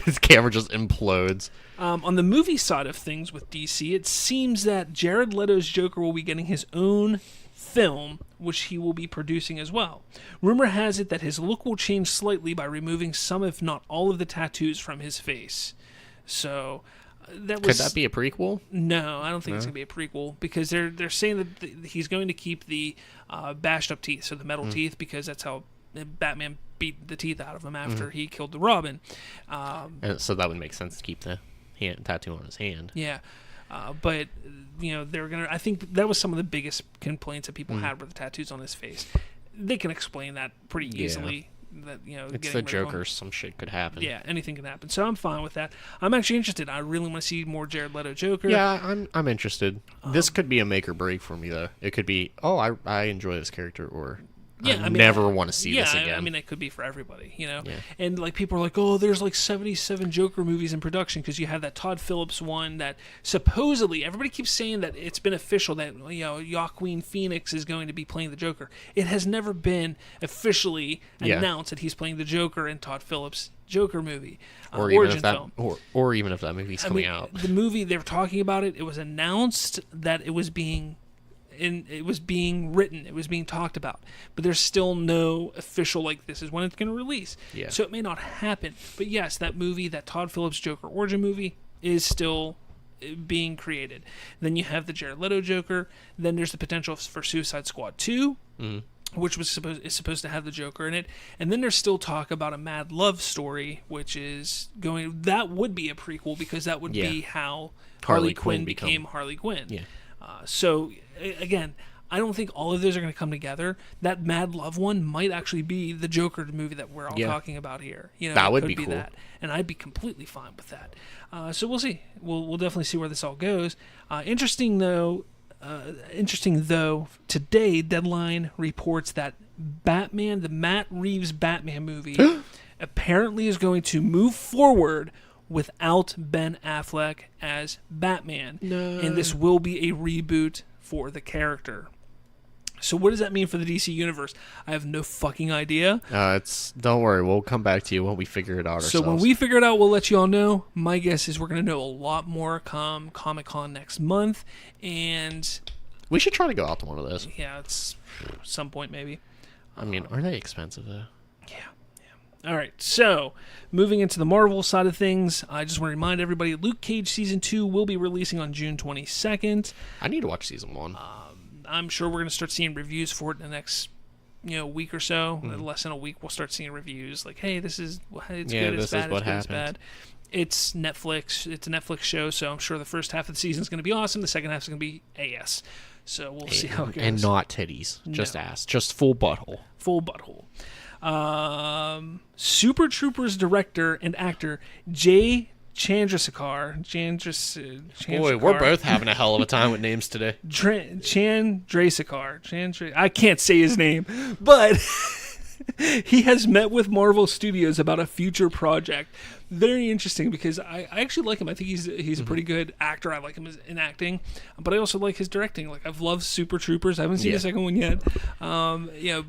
His camera just implodes. On the movie side of things with DC, it seems that Jared Leto's Joker will be getting his own film, which he will be producing as well. Rumor has it that his look will change slightly by removing some, if not all, of the tattoos from his face. So Could that be a prequel? No, I don't think it's going to be a prequel because they're saying that he's going to keep the bashed up teeth, so the metal teeth, because that's how Batman beat the teeth out of him after he killed the Robin. And so that would make sense to keep the tattoo on his hand. Yeah. But they're gonna. I think that was some of the biggest complaints that people had with the tattoos on his face. They can explain that pretty easily. that It's getting the rid of him. Joker. Some shit could happen. Yeah, anything can happen. So I'm fine with that. I'm actually interested. I really want to see more Jared Leto Joker. Yeah, I'm interested. This could be a make or break for me, though. It could be, I enjoy this character, or I never want to see this again. I mean, it could be for everybody, And like people are like, oh, there's like 77 Joker movies in production because you have that Todd Phillips one that supposedly everybody keeps saying that it's been official that Joaquin Phoenix is going to be playing the Joker. It has never been officially announced that he's playing the Joker in Todd Phillips' Joker movie, or even origin if that, film. or even if that movie's coming out. The movie they were talking about it was announced that it was being written, it was being talked about, but there's still no official like this is when it's going to release. So it may not happen, but yes, that movie, that Todd Phillips Joker origin movie, is still being created. Then you have the Jared Leto Joker. Then there's the potential for Suicide Squad 2, which is supposed to have the Joker in it. And then there's still talk about a Mad Love story, which is that would be a prequel because that would be how Harley Quinn became Harley Quinn. So again, I don't think all of those are going to come together. That Mad Love one might actually be the Joker movie that we're all talking about here. That would be cool. That, and I'd be completely fine with that. So we'll see. We'll definitely see where this all goes. Interesting though. Today Deadline reports that Batman, the Matt Reeves Batman movie, apparently is going to move forward without Ben Affleck as Batman. No. And this will be a reboot for the character. So what does that mean for the DC universe? I have no fucking idea. Don't worry, we'll come back to you when we figure it out ourselves. So when we figure it out, we'll let you all know. My guess is we're going to know a lot more come Comic-Con next month, and we should try to go out to one of those. Yeah, it's some point maybe. I mean, are they expensive though? Yeah. All right, so moving into the Marvel side of things, I just want to remind everybody, Luke Cage Season 2 will be releasing on June 22nd. I need to watch Season 1. I'm sure we're going to start seeing reviews for it in the next week or so. Less than a week, we'll start seeing reviews like, hey, it's good, it's bad, it's bad. It's Netflix. It's a Netflix show, so I'm sure the first half of the season is going to be awesome. The second half is going to be AS. So we'll see how it goes. And not titties, just ass, just full butthole. Full butthole. Super Troopers director and actor Jay Chandrasekhar. Boy, we're both having a hell of a time with names today. Chandrasekhar. I can't say his name, but he has met with Marvel Studios about a future project. Very interesting because I actually like him. I think he's a pretty good actor. I like him in acting, but I also like his directing. Like I've loved Super Troopers. I haven't seen the second one yet.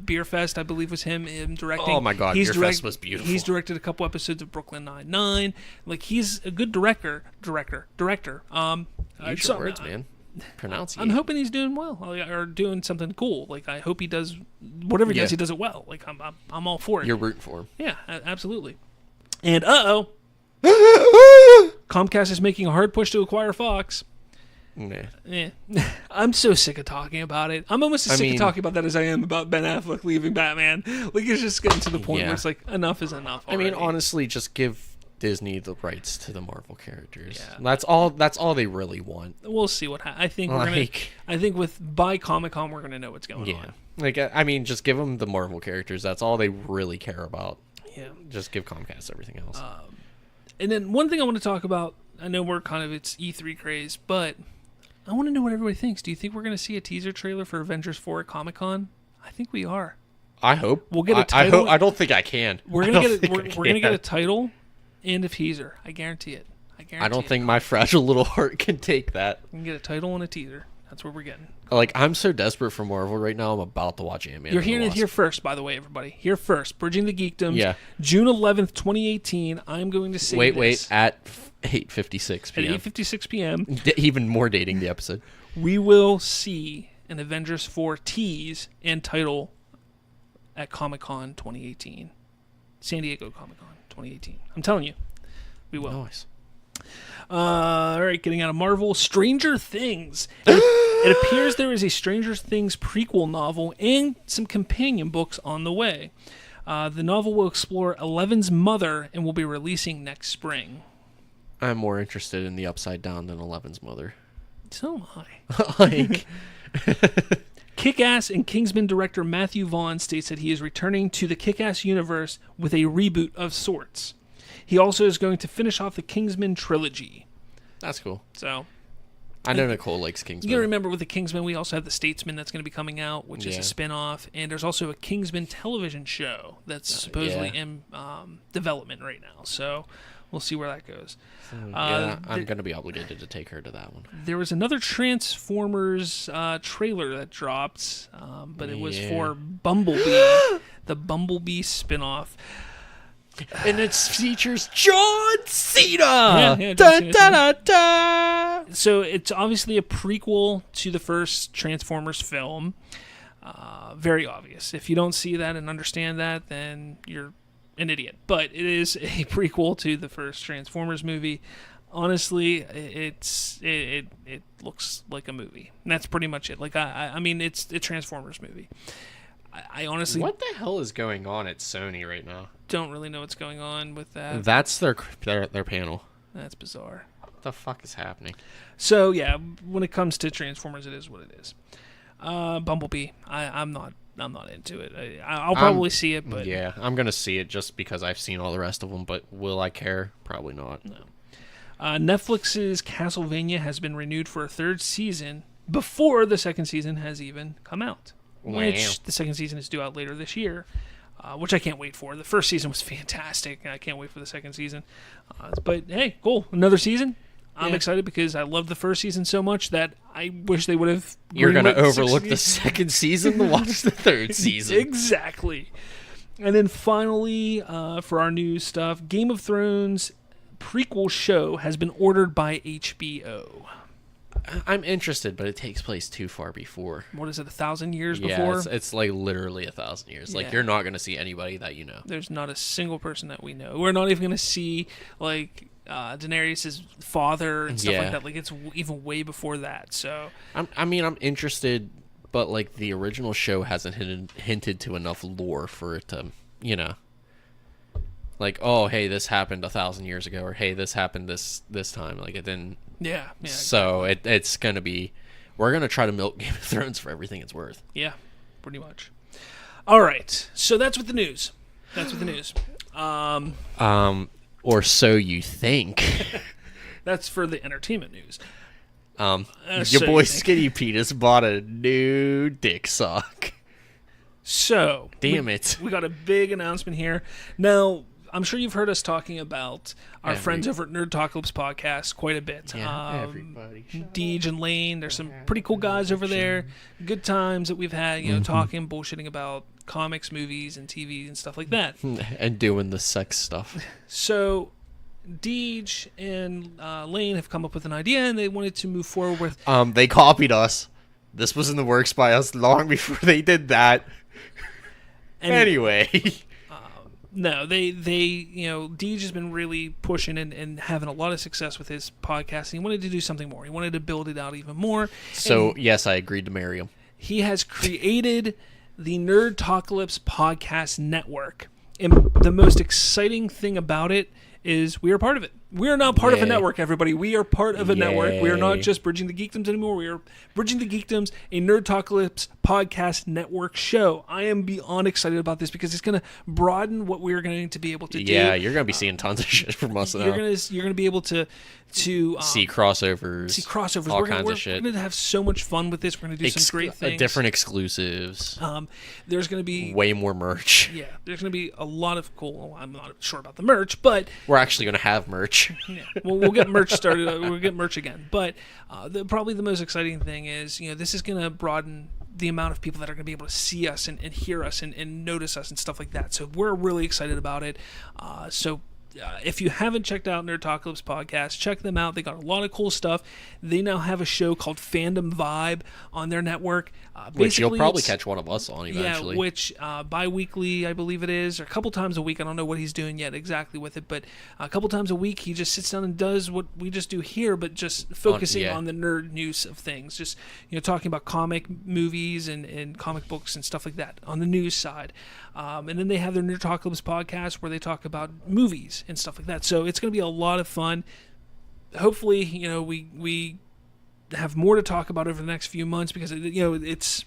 Beer Fest, I believe, was him directing. Oh my God, Beer Fest was beautiful. He's directed a couple episodes of Brooklyn Nine-Nine. Like he's a good director. Use your words, man. Pronunciate. I'm hoping he's doing well or doing something cool. Like I hope he does whatever he does. He does it well. Like I'm all for it. You're rooting for him. Yeah, absolutely. And Comcast is making a hard push to acquire Fox. Nah. I'm so sick of talking about it. I'm almost as sick of talking about that as I am about Ben Affleck leaving Batman. Like it's just getting to the point where it's like enough is enough already. I mean, honestly, just give Disney the rights to the Marvel characters. Yeah. That's all they really want. We'll see what happens. I think by Comic-Con we're gonna know what's going on. Like I mean, just give them the Marvel characters. That's all they really care about. Yeah. Just give Comcast everything else. And then one thing I want to talk about, I know it's E3 craze, but I want to know what everybody thinks. Do you think we're going to see a teaser trailer for Avengers 4 at Comic-Con? I think we are. I hope. We'll get a title. I don't think I can. We're going to get a title and a teaser. I guarantee it. I don't think my fragile little heart can take that. We can get a title and a teaser. That's what we're getting. Like, I'm so desperate for Marvel right now, I'm about to watch Ant-Man. You're hearing it here first, by the way, everybody. Here first. Bridging the Geekdoms. Yeah. June 11th, 2018. I'm going to say Wait. At 8:56 p.m. At 8:56 p.m. Even more dating the episode. We will see an Avengers 4 tease and title at Comic-Con 2018. San Diego Comic-Con 2018. I'm telling you. We will. Nice. All right, getting out of Marvel. Stranger Things. It appears there is a Stranger Things prequel novel and some companion books on the way. The novel will explore Eleven's mother and will be releasing next spring. I'm more interested in the Upside Down than Eleven's mother. So am I. Like, Kick-Ass and Kingsman director Matthew Vaughn states that he is returning to the Kick-Ass universe with a reboot of sorts. He also is going to finish off the Kingsman trilogy. That's cool. So, I know Nicole likes Kingsman. You gotta remember with the Kingsman, we also have the Statesman that's going to be coming out, which is a spin-off, and there's also a Kingsman television show that's supposedly in development right now. So we'll see where that goes. I'm going to be obligated to take her to that one. There was another Transformers trailer that dropped, but it was for Bumblebee, the Bumblebee spin-off. And it features John Cena. So it's obviously a prequel to the first Transformers film. Very obvious. If you don't see that and understand that, then you're an idiot. But it is a prequel to the first Transformers movie. Honestly, it looks like a movie. And that's pretty much it. Like I mean, it's a Transformers movie. I honestly... What the hell is going on at Sony right now? Don't really know what's going on with that. That's their panel. That's bizarre. What the fuck is happening? So, yeah, when it comes to Transformers, it is what it is. Bumblebee, I'm not into it. I'll probably see it, but... Yeah, I'm going to see it just because I've seen all the rest of them, but will I care? Probably not. No. Netflix's Castlevania has been renewed for a third season before the second season has even come out. Which the second season is due out later this year, which I can't wait for. The first season was fantastic, and I can't wait for the second season. But hey, cool, another season. I'm excited because I loved the first season so much that I wish they would have... You're going to overlook the second season to watch the third season. Exactly. And then finally, for our news stuff, Game of Thrones prequel show has been ordered by HBO. I'm interested, but it takes place too far before. What is it, 1,000 years before? Yeah, it's like literally 1,000 years. Like, you're not going to see anybody that you know. There's not a single person that we know. We're not even going to see, like, Daenerys' father and stuff like that. Like, it's even way before that, so... I'm interested, but, like, the original show hasn't hinted to enough lore for it to, you know... Like, oh, hey, this happened 1,000 years ago, or hey, this happened this time. Like, it didn't... Yeah. So it's going to be... We're going to try to milk Game of Thrones for everything it's worth. Yeah, pretty much. All right. So that's with the news. Or so you think. That's for the entertainment news. Your boy Skinny Penis bought a new dick sock. So... Damn it. We got a big announcement here. Now... I'm sure you've heard us talking about our friends over at Nerdtalkalypse podcast quite a bit. Yeah, everybody. Deej and Lane, there's some pretty cool guys over there. Good times that we've had, talking, bullshitting about comics, movies, and TV and stuff like that. And doing the sex stuff. So, Deej and Lane have come up with an idea, and they wanted to move forward with... They copied us. This was in the works by us long before they did that. Anyway... No, Deej has been really pushing and having a lot of success with his podcast. He wanted to do something more. He wanted to build it out even more. So, yes, I agreed to marry him. He has created the Nerdtalkalypse Podcast Network. And the most exciting thing about it is we are part of it. We are now part of a network, everybody. We are part of a network. We are not just Bridging the Geekdoms anymore. We are Bridging the Geekdoms, a Nerdtalkalypse podcast network show. I am beyond excited about this because it's going to broaden what we are going to be able to do. Yeah, you're going to be seeing tons of shit from us now. You're going to be able to see crossovers. All kinds of shit. We're going to have so much fun with this. We're going to do some great things. Different exclusives. There's going to be way more merch. Yeah, there's going to be a lot of cool. I'm not sure about the merch, but we're actually going to have merch. Yeah, we'll get merch started. We'll get merch again. But probably the most exciting thing is, this is going to broaden the amount of people that are going to be able to see us and hear us and notice us and stuff like that. So we're really excited about it. If you haven't checked out Nerdtalkalypse podcast, check them out. They got a lot of cool stuff. They now have a show called Fandom Vibe on their network. Which you'll probably catch one of us on eventually. Yeah, which bi-weekly, I believe it is, or a couple times a week. I don't know what he's doing yet exactly with it, but a couple times a week he just sits down and does what we just do here, but just focusing on the nerd news of things. Just talking about comic movies and comic books and stuff like that on the news side. And then they have their Nerdtalkalypse podcast where they talk about movies and stuff like that. So it's going to be a lot of fun. Hopefully, we have more to talk about over the next few months because it's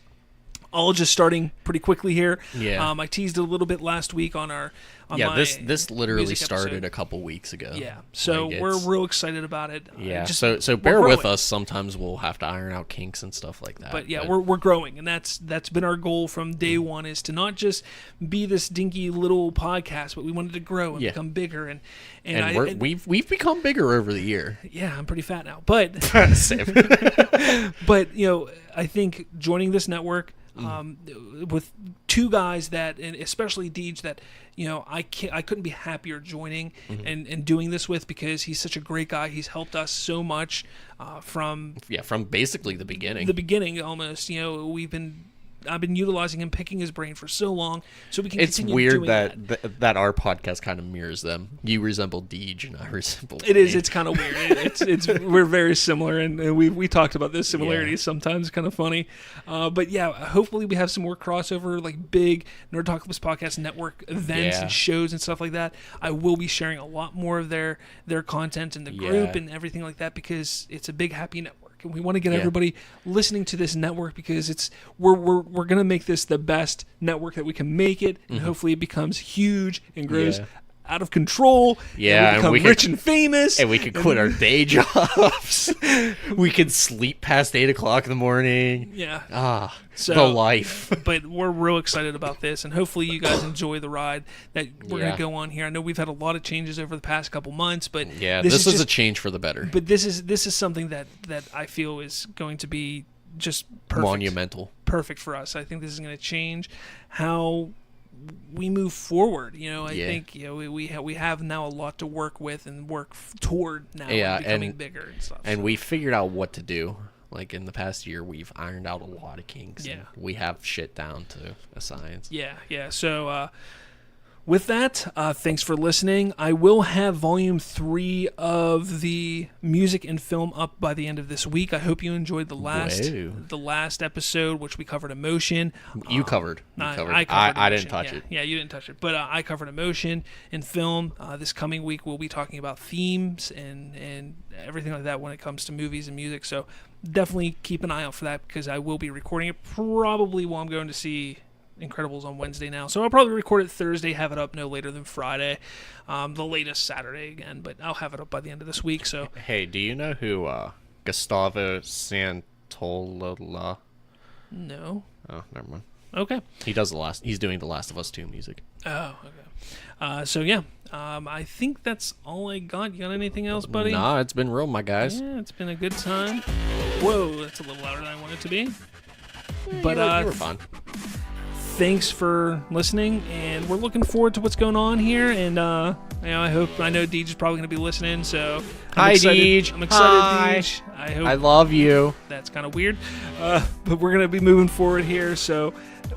all just starting pretty quickly here. Yeah. I teased it a little bit last week on our this literally music started episode. a couple weeks ago. Yeah, so Like, we're real excited about it. Yeah, Just, so bear we're with growing. us. Sometimes we'll have to iron out kinks and stuff like that. But yeah, we're growing, and that's been our goal from day one, is to not just be this dinky little podcast, but we wanted to grow and become bigger. And we've become bigger over the year. Yeah, I'm pretty fat now, but Same. but I think joining this network with two guys that, and especially Deej, that I couldn't be happier joining and doing this with, because he's such a great guy. He's helped us so much from basically the beginning. The beginning almost. I've been utilizing him, picking his brain for so long, so we can continue doing that. It's weird that our podcast kind of mirrors them. You resemble Deej, and I resemble. It is. It's kind of weird. It's we're very similar, and we talked about those similarities sometimes. Kind of funny, but yeah. Hopefully, we have some more crossover, like big Nerd Talkalypse Podcast Network events and shows and stuff like that. I will be sharing a lot more of their content in the group and everything like that, because it's a big happy network. And we want to get everybody listening to this network, because we're gonna make this the best network that we can make it, and hopefully it becomes huge and grows out of control. Yeah, and we become rich and famous, and we can quit our day jobs. We can sleep past 8 o'clock in the morning. Yeah, the life. But we're real excited about this, and hopefully you guys enjoy the ride that we're gonna go on here. I know we've had a lot of changes over the past couple months, but this is a change for the better. But this is something that I feel is going to be just perfect, monumental, perfect for us. I think this is going to change how we move forward. I think we have now a lot to work with and work toward now, becoming bigger and stuff. And we figured out what to do. Like in the past year, we've ironed out a lot of kinks. Yeah, and we have shit down to a science. Yeah. So with that, thanks for listening. I will have Volume 3 of the music and film up by the end of this week. I hope you enjoyed the last episode, which we covered emotion. You covered. I didn't touch it. Yeah, you didn't touch it. But I covered emotion and film. This coming week, we'll be talking about themes and everything like that when it comes to movies and music. So definitely keep an eye out for that, because I will be recording it probably while I'm going to see Incredibles on Wednesday now, so I'll probably record it Thursday, have it up no later than Friday, the latest Saturday again, but I'll have it up by the end of this week. So hey, do you know who Gustavo Santaolalla? No. Oh, never mind. Okay. He's doing the Last of Us 2 music. Oh, okay. So yeah, I think that's all I got. You got anything else, buddy? Nah, it's been real, my guys. Yeah, it's been a good time. Whoa, that's a little louder than I want it to be. But you were fun. Thanks for listening, and we're looking forward to what's going on here. And I know Deej is probably going to be listening. So hi, Deej. I'm excited, Deej. I love you. That's kind of weird, but we're going to be moving forward here. So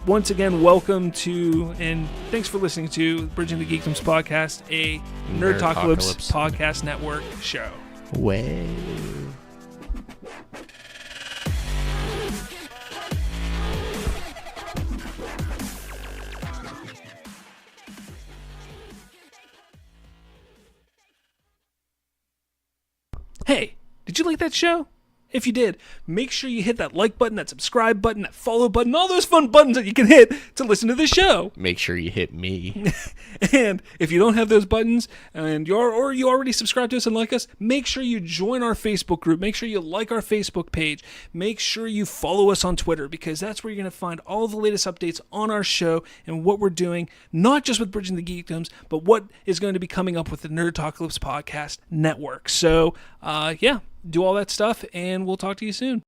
once again, welcome to, and thanks for listening to Bridging the Geekdoms podcast, a Nerd Talkalypse podcast network show. Way. Hey, did you like that show? If you did, make sure you hit that like button, that subscribe button, that follow button, all those fun buttons that you can hit to listen to the show. Make sure you hit me. And if you don't have those buttons, and you already subscribe to us and like us, make sure you join our Facebook group. Make sure you like our Facebook page. Make sure you follow us on Twitter, because that's where you're going to find all the latest updates on our show and what we're doing, not just with Bridging the Geekdoms, but what is going to be coming up with the Nerd Talkalypse Podcast Network. So, do all that stuff, and we'll talk to you soon.